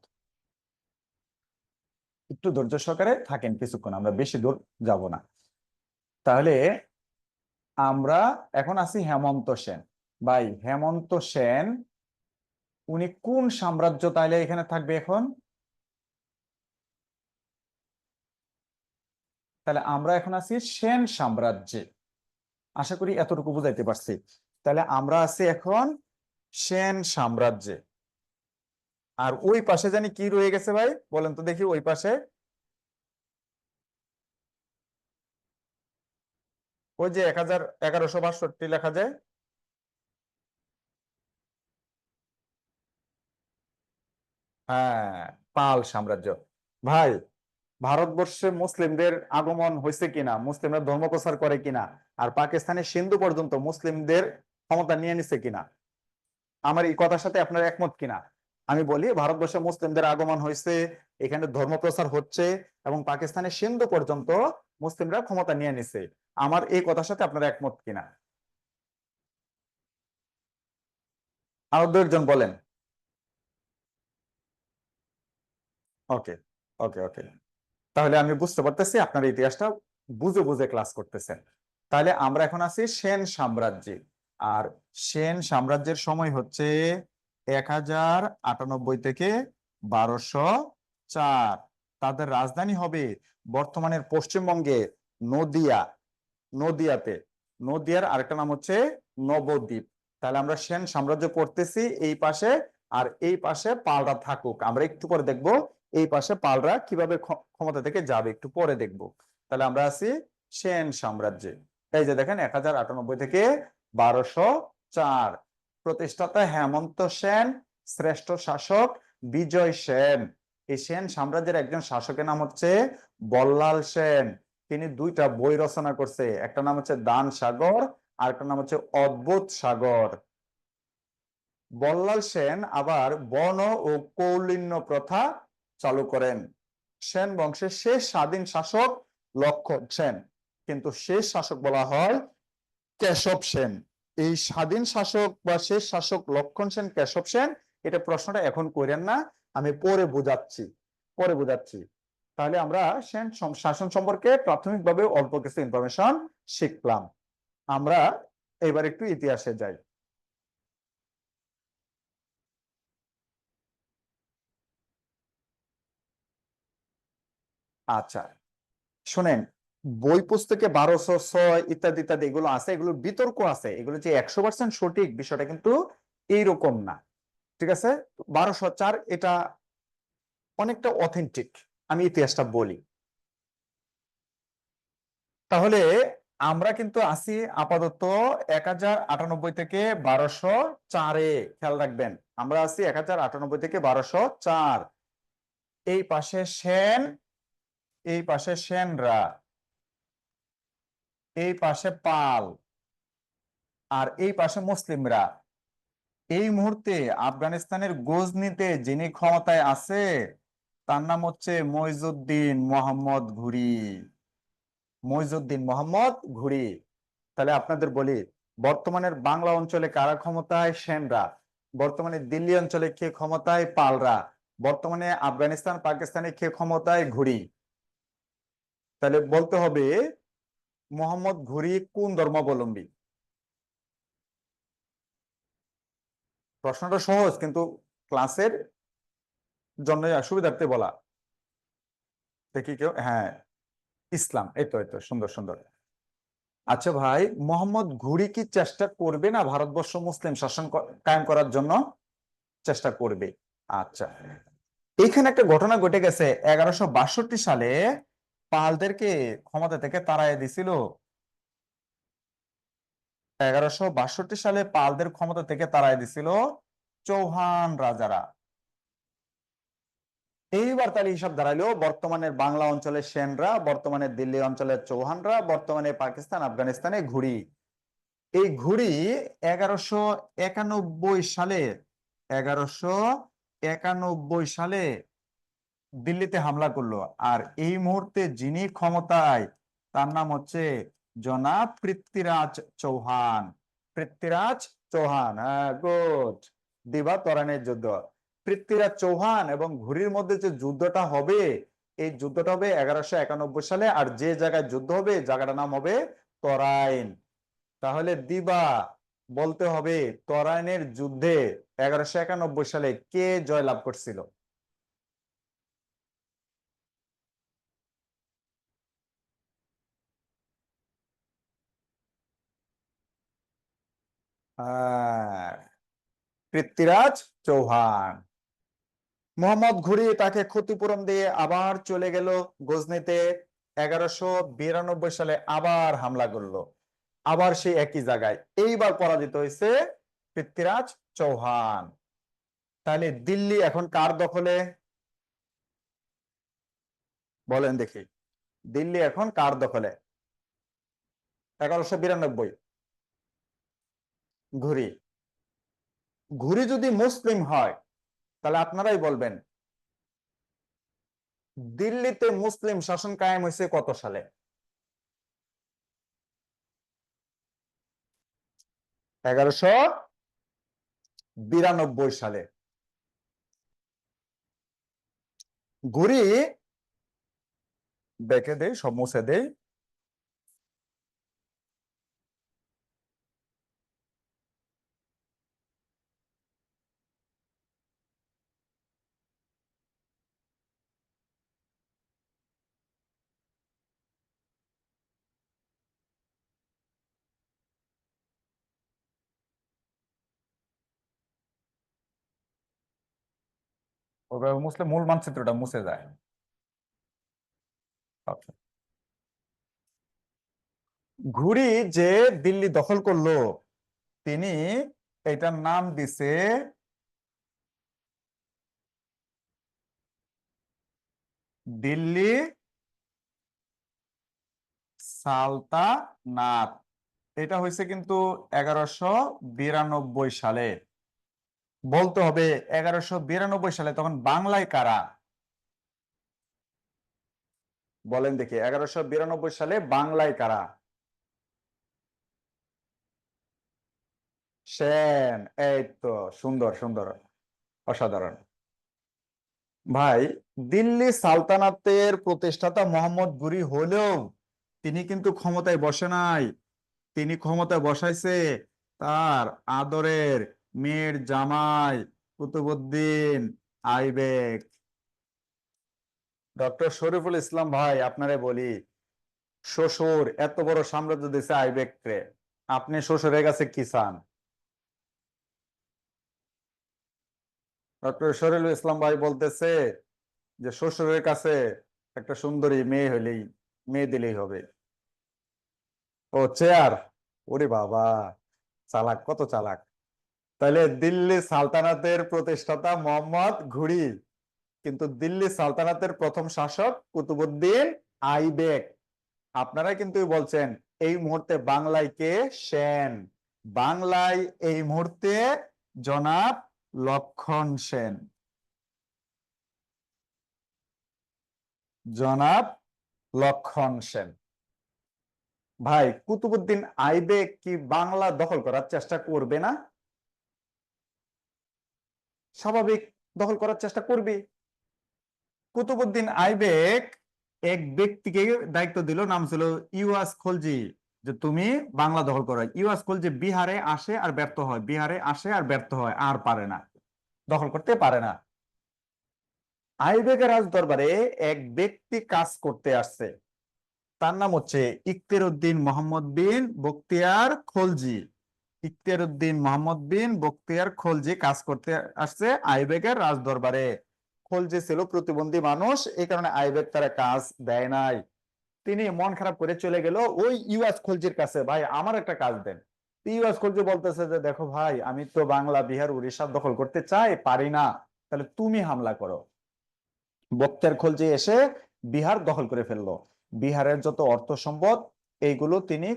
একটু ধৈর্য সহকারে থাকেন কিছুক্ষণ, আমরা বেশি দূর যাব না। তাহলে আমরা এখন আছি হেমন্ত সেন। ভাই হেমন্ত সেন উনি কোন সাম্রাজ্য তাইলে এখানে থাকবে এখন? তাহলে আমরা এখন আছি সেন সাম্রাজ্যে। আশা করি এতটুকু বুঝাইতে পারছি। তাহলে আমরা আছি এখন সেন সাম্রাজ্যে। আর ওই পাশে জানি কি রয়ে গেছে ভাই, বলেন তো দেখি ওই পাশে। ওই যে 1162 লেখা যায়। হ্যাঁ, পাল সাম্রাজ্য। ভাই, ভারতবর্ষে মুসলিমদের আগমন হয়েছে কিনা, মুসলিমরা ধর্ম প্রচার করে কিনা, আর পাকিস্তানের সিন্ধু পর্যন্ত মুসলিমদের ক্ষমতা নিয়ে নিছে কিনা, আমার এই কথার সাথে আপনার একমত কিনা? আমি বলি ভারতবর্ষে মুসলিমদের আগমন হয়েছে, এখানে ধর্ম প্রচার হচ্ছে, এবং পাকিস্তানের সিন্ধু পর্যন্ত মুসলিমরা ক্ষমতা নিয়ে নিছে। আমার এই কথার সাথে আপনারা একমত কিনা? আরো 2 জন বলেন। ওকে, ওকে, ওকে। তাহলে আমি বুঝতে পারতেছি আপনার ইতিহাসটা বুঝে বুঝে ক্লাস করতেছেন। তাহলে আমরা এখন আছি সেন সাম্রাজ্যে। আর সেন সাম্রাজ্যের সময় হচ্ছে 1098 থেকে 1204। তাদের রাজধানী হবে বর্তমানের পশ্চিমবঙ্গে নদিয়া। নদিয়াতে। নদিয়ার আরেকটা নাম হচ্ছে নবদ্বীপ। তাহলে আমরা সেন সাম্রাজ্য পড়তেছি এই পাশে, আর এই পাশে পালরা থাকুক, আমরা একটু পরে দেখব এই পাশে পালরা কিভাবে ক্ষমতা থেকে যাবে, একটু পরে দেখব। তাহলে আমরা আছি সেন সাম্রাজ্যে। এই যে দেখেন 1098 থেকে 1204। প্রতিষ্ঠাতা হেমন্ত সেন, শ্রেষ্ঠ শাসক বিজয় সেন। এই সেন সাম্রাজ্যের একজন শাসকের নাম হচ্ছে বল্লাল সেন। তিনি 2টা বই রচনা করছে, একটা নাম হচ্ছে দান সাগর, আর একটা নাম হচ্ছে অদ্ভুত সাগর। বল্লাল সেন আবার বর্ণ ও কৌলিন্য প্রথা চালু করেন। সেন বংশের শেষ স্বাধীন শাসক লক্ষণ সেন, কিন্তু শেষ শাসক বলা হয় কেশব সেন। এই স্বাধীন শাসক বা শেষ শাসক লক্ষণ সেন, কেশব সেন, এটা প্রশ্নটা এখন করেন না, আমি পরে বুঝাচ্ছি, পরে বুঝাচ্ছি। তাহলে আমরা সেন শাসন সম্পর্কে প্রাথমিকভাবে অল্প কিছু ইনফরমেশন শিখলাম। আমরা এবার একটু ইতিহাসে যাই। আচ্ছা, শোনেন, বই পুস্তকে 1206 ইত্যাদি ইত্যাদি এগুলো আছে, এগুলো বিতর্ক আছে, এগুলো যে 100% সঠিক বিষয়টা কিন্তু এইরকম না। ঠিক আছে, 1204 এটা অনেকটা অথেন্টিক। আমি ইতিহাসটা বলি। তাহলে আমরা কিন্তু আছি আপাতত 1098 থেকে 1204-এ। খেয়াল রাখবেন, আমরা আছি 1098 থেকে 1204। এই পাশে সেন, এই পাশে সেনরা, এই পাশে পাল, আর এই পাশে মুসলিমরা। এই মুহূর্তে আফগানিস্তানের গজনিতে যিনি ক্ষমতায় আছে তার নাম হচ্ছে মইজুদ্দিন মোহাম্মদ ঘুরি। মইজুদ্দিন মোহাম্মদ ঘুরি। তাহলে আপনাদের বলি, বর্তমানের বাংলা অঞ্চলে কারা ক্ষমতায়? সেনরা। বর্তমানে দিল্লি অঞ্চলে কে ক্ষমতায়? পালরা। বর্তমানে আফগানিস্তান পাকিস্তানে কে ক্ষমতায়? ঘুরি। তাহলে বলতে হবে মোহাম্মদ ঘুরি কোন ধর্মাবলম্বী? প্রশ্নটা সহজ, কিন্তু ক্লাসের জন্য সুবিধার্থে বলা। দেখি কেউ, হ্যাঁ, ইসলাম। এই তো, এই তো, সুন্দর সুন্দর। আচ্ছা ভাই, মোহাম্মদ ঘুরি কি চেষ্টা করবে না ভারতবর্ষ মুসলিম শাসন কায়েম করার জন্য? চেষ্টা করবে। আচ্ছা, এইখানে একটা ঘটনা ঘটে গেছে। 1162 সালে পালদেরকে ক্ষমতা থেকে তাড়াইয়া দিছিল। 1162 সালে পালদের ক্ষমতা থেকে তাড়াইয়া দিছিল চৌহান রাজারা। এইবার তাহলে হিসাব দাঁড়াইলো, বর্তমানের বাংলা অঞ্চলের সেনরা, বর্তমানে দিল্লি অঞ্চলের চৌহানরা, বর্তমানে পাকিস্তান আফগানিস্তানে ঘুরি। এই ঘুরি 1191 সালে 1191 সালে দিল্লিতে হামলা করলো। আর এই মুহূর্তে যিনি ক্ষমতায়, তার নাম হচ্ছে জনাব পৃথ্বীরাজ চৌহান। পৃথ্বীরাজ চৌহান, হ্যাঁ, গুড। দিবা তরানের যুদ্ধ। পৃথ্বীরাজ চৌহান এবং ঘুরির মধ্যে যে যুদ্ধটা হবে, এই যুদ্ধটা হবে 1191 সালে। আর যে জায়গায় যুদ্ধ হবে, জায়গাটার নাম হবে তরাইন। তাহলে দিবা বলতে হবে, তরাইনের যুদ্ধে 1191 সালে কে জয়লাভ করছিল? হ্যাঁ, পৃথ্বীরাজ চৌহান। মোহাম্মদ ঘুরি তাকে ক্ষতিপূরণ দিয়ে আবার চলে গেল গজনিতে। 1192 সালে আবার হামলা করলো, আবার সেই একই জায়গায়। এইবার পরাজিত হয়েছে পৃথ্বীরাজ চৌহান। তাহলে দিল্লি এখন কার দখলে? বলেন দেখি, দিল্লি এখন কার দখলে? 1192। ঘুরি। ঘুরি যদি মুসলিম হয়, তাহলে আপনারাই বলবেন, দিল্লিতে মুসলিম শাসন কায়েম হয়েছে কত সালে? 1192 সালে। ঘুরি, দেখে দেই, সব মুছে দেই। ওইভাবে মুছলে মূল মানচিত্রটা মুছে যায়। আচ্ছা। ঘুরি যে দিল্লি দখল করলো, তিনি এটার নাম দিছে দিল্লি সালতানাত। এটা হয়েছে কিন্তু 1192 সালে। বলতে হবে 1192 সালে তখন বাংলায় কারা? বলেন দেখি, 1192 সালে বাংলায় কারা? সেন। এই তো, সুন্দর সুন্দর, অসাধারণ। ভাই, দিল্লি সালতানাতের প্রতিষ্ঠাতা মোহাম্মদ ঘুরি হলেও তিনি কিন্তু ক্ষমতায় বসে নাই। তিনি ক্ষমতায় বসাইছে তার আদরের মেয়ের জামাই কুতুবউদ্দিন আইবেক। ডক্টর শরীফুল ইসলাম ভাই, আপনারে বলি, শ্বশুর এত বড় সাম্রাজ্য দিছে আইবেককে, আপনি শ্বশুরের কাছে কি চান? ডক্টর শরীফুল ইসলাম ভাই বলতেছে যে শ্বশুরের কাছে একটা সুন্দরী মেয়ে হলেই, মেয়ে দিলেই হবে। ও চেয়ার, ওরে বাবা, চালাক, কত চালাক। তাহলে দিল্লি সালতানাতের প্রতিষ্ঠাতা মোহাম্মদ ঘুরি, কিন্তু দিল্লি সালতানাতের প্রথম শাসক কুতুবউদ্দিন আইবেক। আপনারা কিন্তু বলছেন এই মুহূর্তে বাংলায় কে? সেন। বাংলায় এই মুহূর্তে জনাব লক্ষণ সেন। জনাব লক্ষণ সেন। ভাই, কুতুবউদ্দিন আইবেক কি বাংলা দখল করার চেষ্টা করবে না? স্বাভাবিক, দখল করার চেষ্টা করবে। কুতুবউদ্দিন আইবেক এক ব্যক্তিকে দায়িত্ব দিল, নাম ছিল ইউয়াস খলজি, যে তুমি বাংলা দখল করো। ইউয়াস খলজি বিহারে আসে আর ব্যর্থ হয়, বিহারে আসে আর ব্যর্থ হয়, আর পারে না, দখল করতে পারে না। আইবেকের রাজ দরবারে এক ব্যক্তি কাজ করতে আসছে। তার নাম হচ্ছে ইখতিয়ার উদ্দিন মোহাম্মদ বিন বখতিয়ার খলজি। ইখতিয়ার উদ্দিন মোহাম্মদ বিন বখতিয়ার খলজি কাজ করতে আসছে আইবেকের রাজদরবারে। খলজি ছিল প্রতিবন্ধী মানুষ, এই কারণে আইবেক তারা কাজ দেয় নাই। তিনি মন খারাপ করে চলে গেল ওই ইউএস খলজির কাছে, ভাই আমার একটা কাজ দেন। ইউএস খলজি বলতেছে যে দেখো ভাই, আমি তো বাংলা, বিহার, উড়িষ্যা দখল করতে চাই, পারি না, তাহলে তুমি হামলা করো। বখতিয়ার খলজি এসে বিহার দখল করে ফেললো। বিহারের যত অর্থ সম্পদ এইগুলো তিনি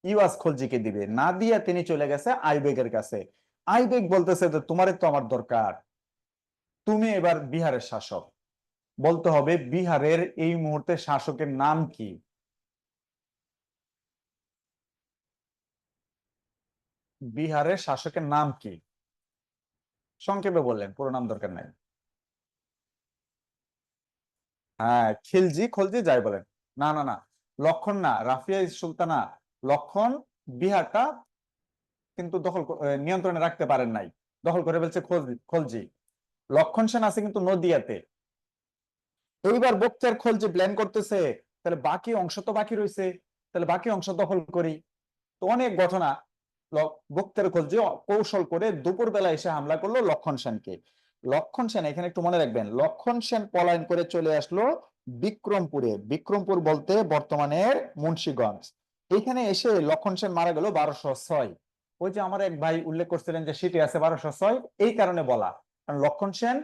ইউএস খলজিকে দিবে না দিয়ে তিনি চলে গেছে আইবেকের কাছে। আইবেক বলতেছে যে তোমারই তো আমার দরকার, তুমি এবার বিহারের শাসক। বলতে হবে বিহারের এই মুহূর্তে শাসকের নাম কি? বিহারের শাসকের নাম কি? সংক্ষেপে বললেন, পুরো নাম দরকার নাই। হ্যাঁ, খিলজি, খলজি, যাই বলেন। না না না, লক্ষণ না, রাফিয়া সুলতানা। লক্ষণ বিহারটা কিন্তু নিয়ন্ত্রণে রাখতে পারেন নাই, দখল করে ফেলছে খলজি। খলজি লক্ষণ সেন আছে কিন্তু নদিয়াতে। এইবার বখতিয়ার খলজি প্ল্যান করতেছে, তাহলে বাকি অংশ তো বাকি রয়েছে, তাহলে বাকি অংশ দখল করি। তো অনেক ঘটনা। বখতিয়ার খলজি কৌশল করে দুপুর বেলা এসে হামলা করলো লক্ষণ সেনকে। লক্ষণ সেন, এখানে একটু মনে রাখবেন, লক্ষণ সেন পলায়ন করে চলে আসলো বিক্রমপুরে। বিক্রমপুর বলতে বর্তমানের মুন্সিগঞ্জ। এখানে এসে লক্ষণ সেন মারা গেল 1206। ওই যে আমার এক ভাই উল্লেখ করছিলেন যে সিটি আছে 1206, এই কারণে বলা। কারণ লক্ষণ সেন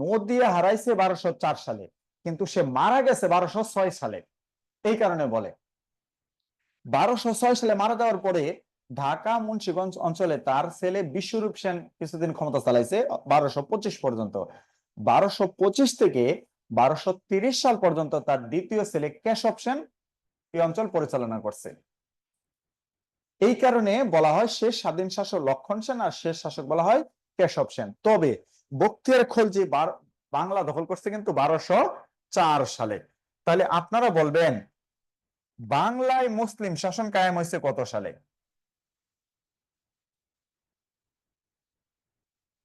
নদিয়া হারাইছে 1204 সালে, কিন্তু সে মারা গেছে 1206 সালে, এই কারণে বলে। 1206 সালে মারা যাওয়ার পরে ঢাকা মুন্সিগঞ্জ অঞ্চলে তার ছেলে বিশ্বরূপ সেন কিছুদিন ক্ষমতা চালাইছে 1225 পর্যন্ত। 1225 থেকে 1230 সাল পর্যন্ত তার দ্বিতীয় ছেলে কেশব সেন এই অঞ্চল পরিচালনা করছে। এই কারণে বলা হয় শেষ স্বাধীন শাসক লক্ষণ সেন আর শেষ শাসক বলা হয় কেশব সেন। তবে বখতিয়ার খলজি বাংলা দখল করছে কিন্তু 1204 সালে। তাহলে আপনারা বলবেন বাংলায় মুসলিম শাসন কায়েম হয়েছে কত সালে?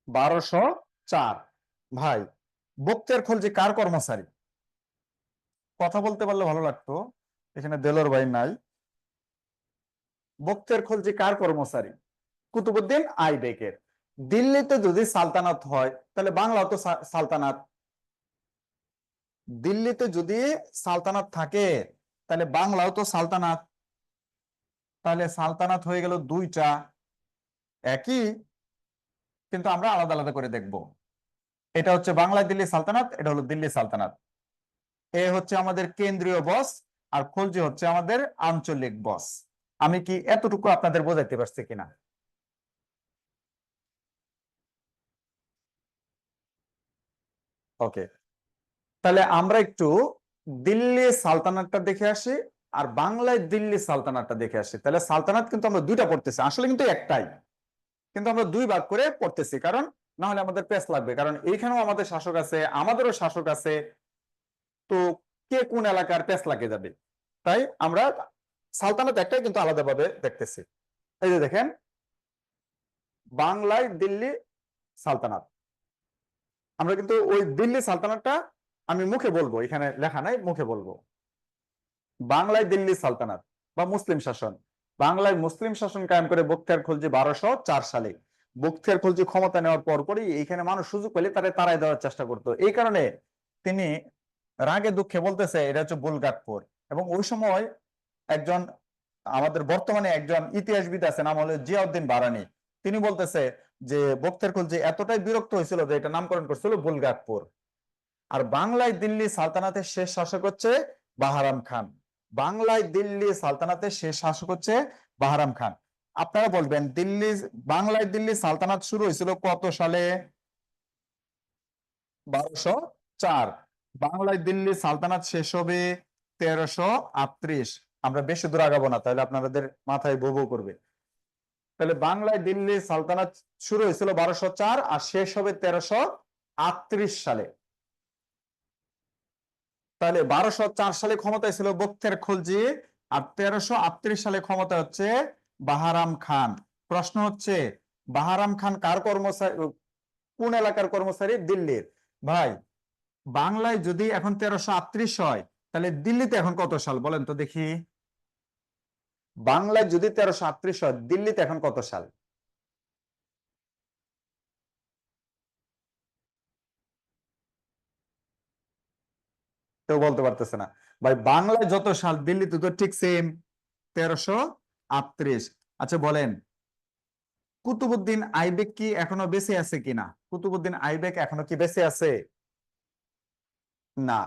1204। ভাই, বখতিয়ার খলজি কার কর্মচারী? কথা বলতে পারলে ভালো লাগতো, এখানে দেলোর ভাই নাই। বখতিয়ার খলজি কার কর্মচারী? কুতুবুদ্দিন আইবেকের। দিল্লিতে যদি সালতানাত হয় তাহলে বাংলাও তো সালতানাত। দিল্লিতে যদি সালতানাত থাকে তাহলে বাংলাও তো সালতানাত। তাহলে সালতানাত হয়ে গেল দুইটা, একই কিন্তু আমরা আলাদা আলাদা করে দেখব। এটা হচ্ছে বাংলা দিল্লি সালতানাত, এটা হলো দিল্লি সালতানাত। এ হচ্ছে আমাদের কেন্দ্রীয় বস, আর খলজি হচ্ছে আমাদের আঞ্চলিক বস। আমি কি এতটুকু আপনাদের বোঝাইতে পারছি কিনা? ওকে, তাহলে আমরা একটু দিল্লি সালতানাতটা দেখে আসি, আর বাংলায় দিল্লি সালতানাতটা দেখে আসি। তাহলে সালতানাত কিন্তু আমরা দুইটা পড়তেছি, আসলে কিন্তু একটাই, কিন্তু আমরা দুই ভাগ করে পড়তেছি, কারণ না হলে আমাদের পেস লাগবে। কারণ এইখানেও আমাদের শাসক আছে, আমাদেরও শাসক আছে, তো কে কোন এলাকার পেস লাগে যাবে। তাই আমরা সালতানাত একটাই কিন্তু আলাদাভাবে দেখতেছি। এই যে দেখেন, বাংলায় দিল্লি সালতানাত। আমরা কিন্তু ওই দিল্লি সালতানাতটা আমি মুখে বলবো, এখানে লেখা নাই, মুখে বলবো। বাংলায় দিল্লি সালতানাত বা মুসলিম শাসন। বাংলায় মুসলিম শাসন কায়েম করে বখতিয়ার খলজি 1204 সালে। বখতিয়ার খলজি ক্ষমতা নেওয়ার পরই এইখানে মানুষ সুযোগ পেলে তারা তাড়াই দেওয়ার চেষ্টা করতো। এই কারণে তিনি রাগে দুঃখে বলতেছে এটা হচ্ছে বুলগাটপুর। এবং ওই সময় একজন আমাদের বর্তমানে একজন ইতিহাসবিদ আছে, নাম হলো জিয়াউদ্দিন বারানি। তিনি বলতেছে যে বখতিয়ার খলজি এতটাই বিরক্ত হয়েছিল যে এটা নামকরণ করছিল বুলগাটপুর। আর বাংলায় দিল্লি সালতানাতের শেষ শাসক হচ্ছে বাহারাম খান। বাংলায় দিল্লি সালতানাতের শেষ শাসক হচ্ছে বাহারাম খান। আপনারা বলবেন বাংলায় দিল্লি সালতানাত শুরু হয়েছিল কত সালে? 1204। বাংলায় দিল্লি সালতানাত শেষ হবে 1338। আমরা বেশি দূর আগাবো না, তাহলে আপনাদের মাথায় বউ বউ করবে। তাহলে বাংলায় দিল্লি সালতানাত শুরু হয়েছিল 1204 আর শেষ হবে 1338 সালে। তাহলে 1204 সালে ক্ষমতায় ছিল বখতিয়ার খলজি, আর 1338 সালে ক্ষমতা হচ্ছে বাহারাম খান। প্রশ্ন হচ্ছে বাহারাম খান কার কর্মচারী, কোন এলাকার কর্মচারী? দিল্লির। ভাই, বাংলায় যদি এখন 1338 হয় তাহলে দিল্লিতে এখন কত সাল বলেন তো দেখি, বাংলায় যদি 1338 হয়, দিল্লিতে এখন কত সাল? কেউ বলতে পারতেছে না ভাই। বাংলায় যত সাল, দিল্লিতে তো ঠিক সেম, 1338। আচ্ছা বলেন, কুতুবুদ্দিন আইবেক কি এখনো বেঁচে আছে কিনা? কুতুবুদ্দিন আইবেক এখনো কি বেঁচে আছে? না,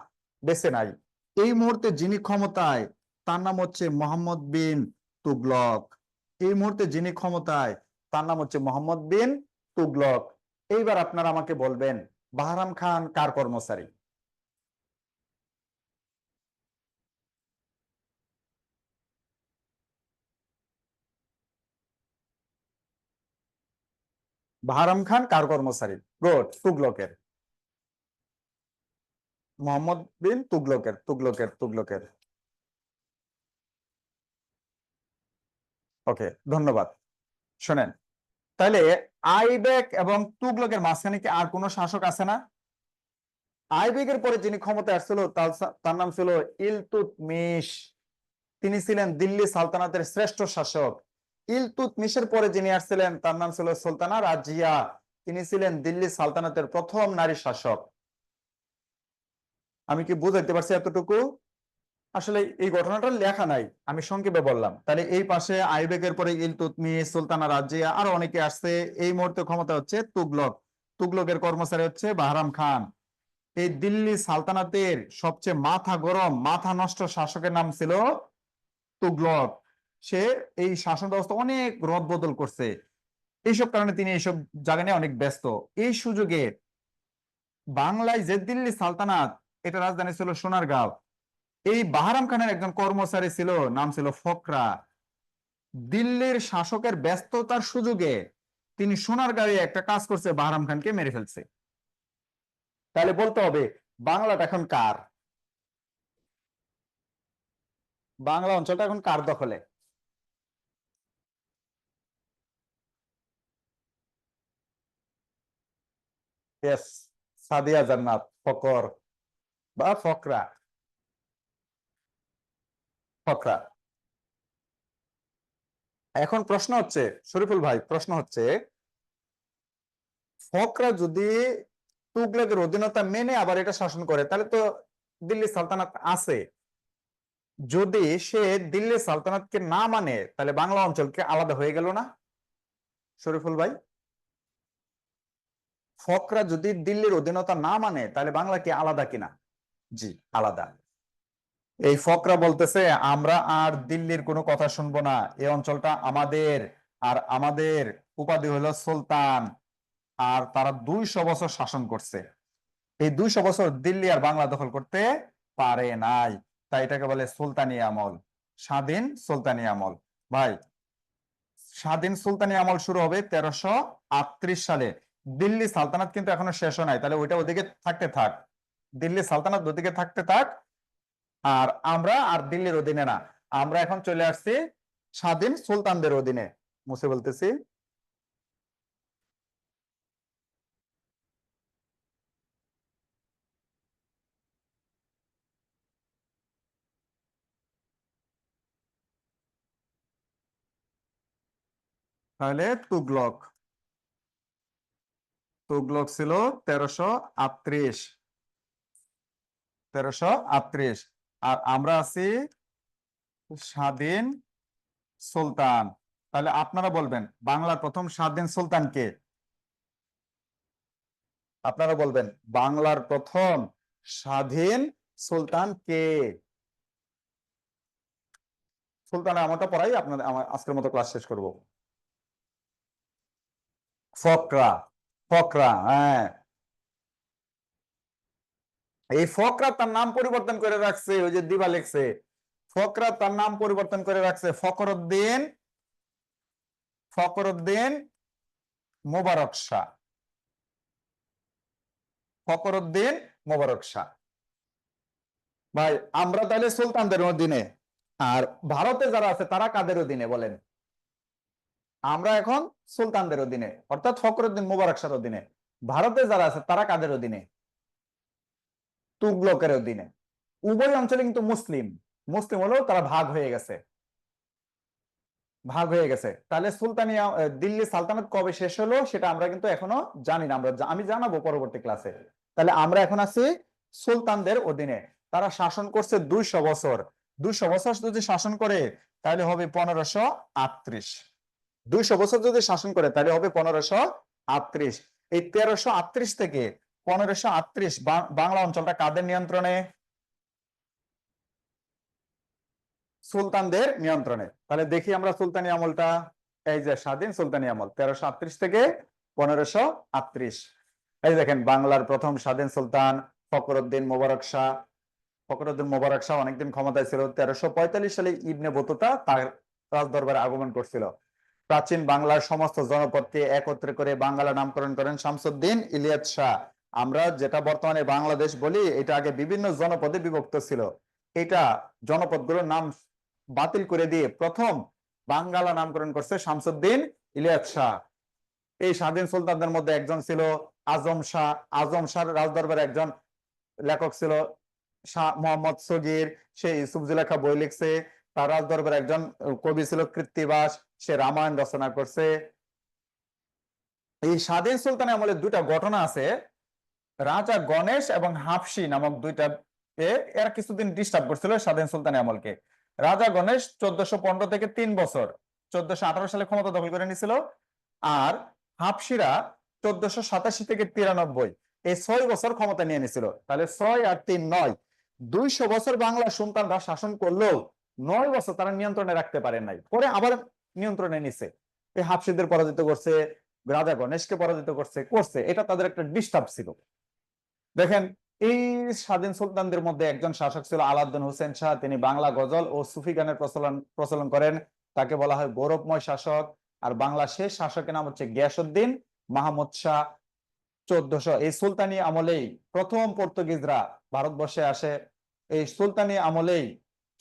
বেঁচে নাই। এই মুহূর্তে যিনি ক্ষমতায়, তার নাম হচ্ছে মোহাম্মদ বিন তুগলক। এই মুহূর্তে যিনি ক্ষমতায়, তার নাম হচ্ছে মোহাম্মদ বিন তুগলক। এইবার আপনারা আমাকে বলবেন, বাহরাম খান কার কর্মচারী? বাহরাম খান কার কর্মচারী? গুড, তুগলকের। মোহাম্মদ বিন তুগলকের, তুগলকের, তুগলকের। ওকে, ধন্যবাদ। শোনেন, তাহলে আইবেক এবং তুগলকের মাঝখানে কি আর কোনো শাসক আছে না? আইবেকের পরে যিনি ক্ষমতায় আসছিল, তার নাম ছিল ইলতুৎমিশ। তিনি ছিলেন দিল্লি সালতানাতের শ্রেষ্ঠ শাসক। ইলতুৎমিশের পরে যিনি আসছিলেন, তার নাম ছিল সুলতানা রাজিয়া। তিনি ছিলেন দিল্লি সালতানাতের প্রথম নারী শাসক। আমি কি বুঝাইতে পারছি এতটুকু? আসলে এই ঘটনাটা লেখা নাই, আমি সংক্ষেপে বললাম। তাহলে এই পাশে আইবেকের পরে ইলতুৎমিশ, সুলতানা রাজিয়া, আরো অনেকে আসছে। এই মুহূর্তে ক্ষমতা হচ্ছে তুগলক। তুগলকের কর্মচারী হচ্ছে বাহরাম খান। এই দিল্লি সালতানাতের সবচেয়ে মাথা গরম, মাথা নষ্ট শাসকের নাম ছিল তুগলক। সে এই শাসন ব্যবস্থা অনেক রদবদল করছে। এইসব কারণে তিনি এইসব জায়গা নিয়ে অনেক ব্যস্ত। এই সুযোগে বাংলায় যে দিল্লি সালতানাত, এটা রাজধানী ছিল সোনারগাঁও। এই বাহরাম খানের একজন কর্মচারী ছিল, নাম ছিল ফকরা। দিল্লির শাসকের ব্যস্ততার সুযোগে তিনি সোনারগাঁয়ে একটা কাজ করছে, বাহরাম খানকে মেরে ফেলছে। তাহলে বলতে হবে, বাংলাটা এখন কার? বাংলা অঞ্চলটা এখন কার দখলে? ইয়েস, সাদিয়া জান্নাত, ফকর বা ফকরা। ফকরা। এখন প্রশ্ন হচ্ছে, শরীফুল ভাই, প্রশ্ন হচ্ছে, ফকরা যদি তুগলকের অধীনতা মেনে আবার এটা শাসন করে, তাহলে তো দিল্লি সালতানাত আছে। যদি সে দিল্লি সালতানাতকে না মানে, তাহলে বাংলা অঞ্চলকে আলাদা হয়ে গেল না শরীফুল ভাই? ফকরা যদি দিল্লির অধীনতা না মানে, তাহলে বাংলা কি আলাদা কিনা? জি, আলাদা। এই ফকরা বলতেছে, আমরা আর দিল্লির কোনো কথা শুনবো না, এই অঞ্চলটা আমাদের। আর আমাদের উপাধি হলো সুলতান। আর তারা 200 বছর শাসন করছে। এই 200 বছর দিল্লি আর বাংলা দখল করতে পারে নাই। তাই এটাকে বলে সুলতানি আমল, স্বাধীন সুলতানি আমল। ভাই, স্বাধীন সুলতানি আমল শুরু হবে 1338 সালে। দিল্লি সালতানাত কিন্তু এখনো শেষ হয় নাই, তাহলে ওইটা ওদিকে থাকতে থাক। দিল্লি সালতানাত ওদিকে থাকতে থাক। আর আমরা আর দিল্লির অধীনে না, আমরা এখন চলে আসছি স্বাধীন সুলতানদের অধীনে। মুছে বলতেছি, তাহলে তুগলক। তুগলক ছিল 1338। 1338। আর আমরা আছি স্বাধীন সুলতান। তাহলে আপনারা বলবেন, বাংলার প্রথম স্বাধীন সুলতান কে? আপনারা বলবেন, বাংলার প্রথম স্বাধীন সুলতান কে? সুলতানের আমলটা পড়াই আপনাদের, আমার আজকের মতো ক্লাস শেষ করব। ফকরা। ফকরা, হ্যাঁ। এই ফকরা তার নাম পরিবর্তন করে রাখছে, ওই যে দিবা লেখছে, ফকরা তার নাম পরিবর্তন করে রাখছে ফখরুদ্দিন। ফখরুদ্দিন মোবারক শাহ। ফখরুদ্দিন মোবারক শাহ। ভাই, আমরা তাহলে সুলতানদের অধীনে। আর ভারতে যারা আছে তারা কাদের অধীনে বলেন? আমরা এখন সুলতানদের অধীনে, অর্থাৎ ফখরুদ্দিন মোবারক শাহর অধীনে। ভারতে যারা আছে তারা কাদের অধীনে? তুগলকের অধীনে। উভয় অঞ্চলে কিন্তু মুসলিম, মুসলিম হলেও তারা ভাগ হয়ে গেছে, ভাগ হয়ে গেছে। তাহলে সুলতানিয়া দিল্লি সালতানাত কবে শেষ হলো সেটা আমরা কিন্তু এখনো জানি না, আমি জানাবো পরবর্তী ক্লাসে। তাহলে আমরা এখন আছি সুলতানদের অধীনে, তারা শাসন করছে 200 বছর। 200 বছর যদি শাসন করে তাহলে হবে 1538। 200 বছর যদি শাসন করে তাহলে হবে 1538। এই 1338 থেকে 1538 বাংলা অঞ্চলটা কাদের নিয়ন্ত্রণে? সুলতানদের নিয়ন্ত্রণে। তাহলে দেখি আমরা সুলতানি আমলটা, এই যে স্বাধীন সুলতানি আমল 1338 থেকে 1538। এই দেখেন বাংলার প্রথম স্বাধীন সুলতান ফখরুদ্দিন মোবারক শাহ। ফখরুদ্দিন মোবারক শাহ অনেকদিন ক্ষমতায় ছিল। 1345 সালে ইবনে বতুতা তার রাজদরবারে আগমন করছিল। প্রাচীন বাংলার সমস্ত জনপদকে একত্রে করে বাংলা নামকরণ করেন শামসুদ্দিন ইলিয়াস শাহ। আমরা যেটা বর্তমানে বাংলাদেশ বলি এটা আগে বিভিন্ন জনপদে বিভক্ত ছিল। এটা জনপদগুলোর নাম বাতিল করে দিয়ে প্রথম বাংলা নামকরণ করছে শামসুদ্দিন ইলিয়াস শাহ। এই স্বাধীন সুলতানদের মধ্যে একজন ছিল আজম শাহ। আজম শাহ রাজদরবারে একজন লেখক ছিল শাহ মোহাম্মদ সগির, সে ইউসুফ জুলেখা বই লিখছে। তার রাজদরবারে একজন কবি ছিল কৃত্তিবাস, সে রামায়ণ রচনা করছে। এই স্বাধীন সুলতানের আমলে দুইটা ঘটনা আছে, রাজা গণেশ এবং হাফসি নামক দুইটা এরা কিছুদিন ডিস্টার্ব করছিল স্বাধীন সুলতানি আমলকে। রাজা গণেশ 1415 থেকে 3 বছর 1418 সালে ক্ষমতা দখল করে নিয়েছিল, আর হাফসিরা 1487 থেকে 93 এই 6 বছর ক্ষমতা নিয়ে নিয়েছিল। তাহলে 6 আর 3 9, 200 বছর বাংলা সুলতানরা শাসন করলেও 9 বছর তারা নিয়ন্ত্রণে রাখতে পারেন নাই, পরে আবার নিয়ন্ত্রণে নিছে। এই হাফসিদের পরাজিত করছে, রাজা গণেশকে পরাজিত করছে করছে, এটা তাদের একটা ডিস্টার্ব ছিল। দেখেন এই স্বাধীন সুলতানদের মধ্যে একজন শাসক ছিল আলাউদ্দিন হোসেন শাহ। তিনি বাংলা গজল ও সুফি গানের প্রচলন করেন, তাকে বলা হয় গৌরবময় শাসক। আর বাংলা শেষ শাসকের নাম হচ্ছে গিয়াসউদ্দিন মাহমুদ শাহ। 1400 এই সুলতানি আমলেই প্রথম পর্তুগিজরা ভারতবর্ষে আসে। এই সুলতানি আমলেই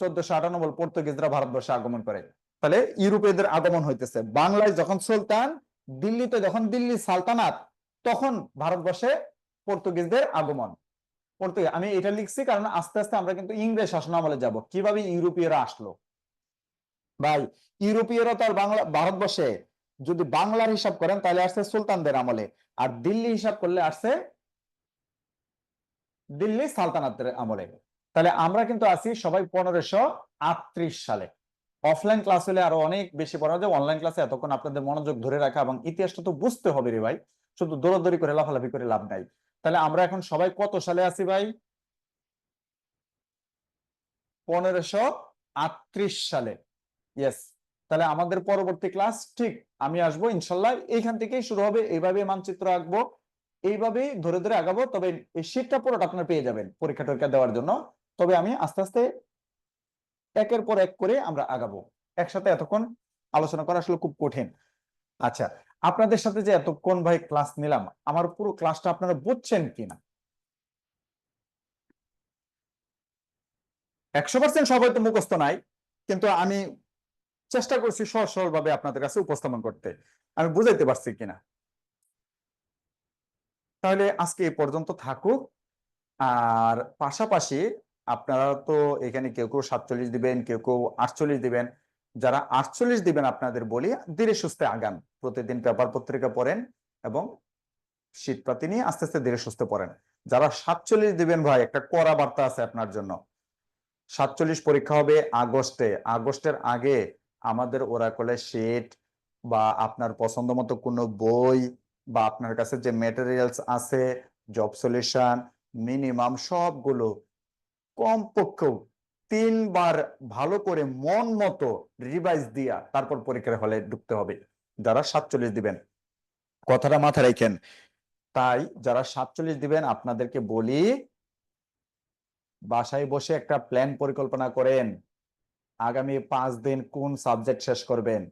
1498 পর্তুগিজরা ভারতবর্ষে আগমন করে। তাহলে ইউরোপীয়দের আগমন হইতেছে বাংলায় যখন সুলতান, দিল্লিতে যখন দিল্লি সালতানাত, তখন ভারতবর্ষে পর্তুগিজদের আগমন। আমি এটা লিখছি কারণ আস্তে আস্তে আমরা কিন্তু ইংরেজ শাসন আমলে যাব, কিভাবে ইউরোপীয়রা আসলো। ভাই ইউরোপীয়রা তো আর বাংলা ভারতবর্ষে যদি বাংলার হিসাব করেন তাহলে আসছে সুলতানদের আমলে, আর দিল্লি হিসাব করলে আসছে দিল্লি সালতানাতের আমলে। তাহলে আমরা কিন্তু আছি সবাই 1538 সালে। অফলাইন ক্লাস হলে আরো অনেক বেশি পড়া যায়, অনলাইন ক্লাসে এতক্ষণ আপনাদের মনোযোগ ধরে রাখা এবং ইতিহাসটা তো বুঝতে হবে রে ভাই, শুধু দৌড়াদৌড়ি করে লাফালাফি করে লাভ নাই। তাহলে আমরা এখন সবাই কত সালে আছি ভাই? 1538 সালে। ইয়েস। তাহলে আমাদের পরবর্তী ক্লাস ঠিক আমি আসবো ইনশাল্লাহ, এইখান থেকেই শুরু হবে, এইভাবে মানচিত্র আঁকবো, এইভাবেই ধরে ধরে আগাবো। তবে এই শীটটা পুরোটা আপনারা পেয়ে যাবেন পরীক্ষা টরীক্ষা দেওয়ার জন্য। তবে আমি আস্তে আস্তে একের পর এক করে আমরা আগাবো, একসাথে এতক্ষণ আলোচনা করা আসলে খুব কঠিন। আচ্ছা, আপনাদের সাথে যে এতক্ষণ ভাই ক্লাস নিলাম, আমার পুরো ক্লাসটা আপনারা বুঝছেন কিনা? 100% সবাই তো মুখস্থ নাই, কিন্তু আমি চেষ্টা করছি সহজ সরল ভাবে আপনাদের কাছে উপস্থাপন করতে, আমি বুঝাইতে পারছি কিনা। তাহলে আজকে এই পর্যন্ত থাকুক। আর পাশাপাশি আপনারা তো এখানে কেউ কেউ 47 দিবেন, কেউ কেউ 48 দিবেন। যারা 48 দিবেন আপনাদের বলি ধীরে সুস্থে আগান, প্রতিদিন পেপার পত্রিকা পড়েন এবং শীতপ্রাতি নিয়ে আস্তে আস্তে ধীরে সুস্থে পড়েন। যারা 47 দিবেন ভাই, একটা কড়া বার্তা আছে আপনার জন্য। 47 পরীক্ষা হবে আগস্টে। আগস্টের আগে আমাদের ওরাকলের শীট বা আপনার পছন্দ মতো কোনো বই বা আপনার কাছে যে ম্যাটেরিয়ালস আছে, জব সলিউশন, মিনিমাম সবগুলো কমপক্ষেও 3 বার ভালো করে মন মতো রিভাইজ দিয়া তারপর পরীক্ষার হলে ঢুকতে হবে যারা 47 দিবেন, কথাটা মাথায় রাখেন। তাই যারা 47 দিবেন আপনাদেরকে বলি, বাসায় বসে একটা প্ল্যান পরিকল্পনা করেন, আগামী 5 দিন কোন সাবজেক্ট শেষ করবেন,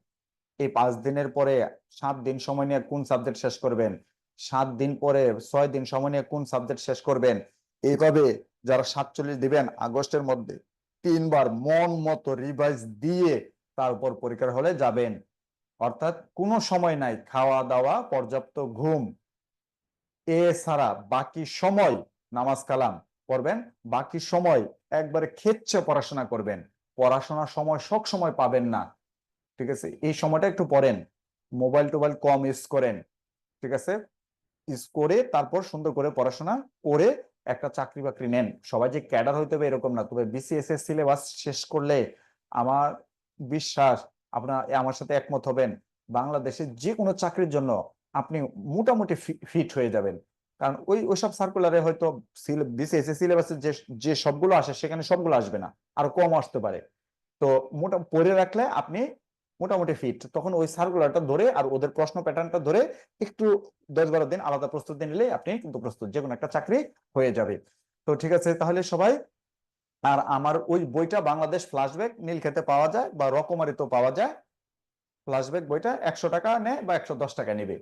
এই 5 দিনের পরে 7 দিন সময় নিয়ে কোন সাবজেক্ট শেষ করবেন, 7 দিন পরে 6 দিন সময় নিয়ে কোন সাবজেক্ট শেষ করবেন। এইভাবে যারা 47 দিবেন আগস্টের মধ্যে 3 বার মন মতো রিভাইজ দিয়ে তারপর পরীক্ষার হলে যাবেন। অর্থাৎ কোনো সময় নাই, খাওয়া দাওয়া পর্যাপ্ত ঘুম এছাড়া বাকি সময় নামাজ কালাম পড়বেন, বাকি সময় একবারে খেচ্ছে পড়াশোনা করবেন। পড়াশোনার সময় সব সময় পাবেন না, ঠিক আছে? এই সময়টা একটু পড়েন, মোবাইল টোবাইল কম ইউজ করেন, ঠিক আছে? ইউজ করে তারপর সুন্দর করে পড়াশোনা করে একটা চাকরি বাকরি নেন। সবাই যে ক্যাডার হইতে হবে এরকম না, তবে বিসিএস এর সিলেবাস শেষ করলে আমার বিশ্বাস আপনার আমার সাথে একমত হবেন, বাংলাদেশের যে কোনো চাকরির জন্য আপনি মোটামুটি ফিট হয়ে যাবেন। কারণ ওইসব সার্কুলারে হয়তো বিসিএস এর সিলেবাসে যে যে সবগুলো আসে সেখানে সবগুলো আসবে না, আরো কম আসতে পারে। তো পড়ে রাখলে আপনি মোটামুটি ফিট, তখন ওই সার্কুলারটা ধরে আর ওদের প্রশ্ন প্যাটার্নটা ধরে একটু 10-12 দিন আলাদা প্রস্তুতি নিলে আপনি কিন্তু প্রস্তুত, যে কোনো একটা চাকরি হয়ে যাবে। তো ঠিক আছে তাহলে সবাই, আর আমার ওই বইটা বাংলাদেশ ফ্ল্যাশব্যাক নীলক্ষেতে পাওয়া যায় বা রকমারিতেও পাওয়া যায়। ফ্ল্যাশব্যাক বইটা 100 টাকা নেয় বা 110 টাকা নেবে,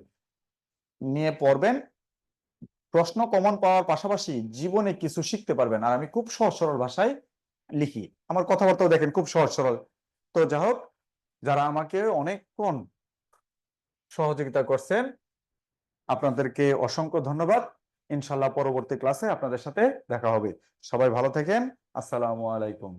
নিয়ে পড়বেন। প্রশ্ন কমন পাওয়ার পাশাপাশি জীবনে কিছু শিখতে পারবেন। আর আমি খুব সহজ সরল ভাষায় লিখি, আমার কথাবার্তাও দেখেন খুব সহজ সরল। তো যাই হোক, যারা আমাকে অনেকক্ষণ সহযোগিতা করছেন আপনাদেরকে অসংখ্য ধন্যবাদ। ইনশাল্লাহ পরবর্তী ক্লাসে আপনাদের সাথে দেখা হবে। সবাই ভালো থাকেন। আসসালামু আলাইকুম।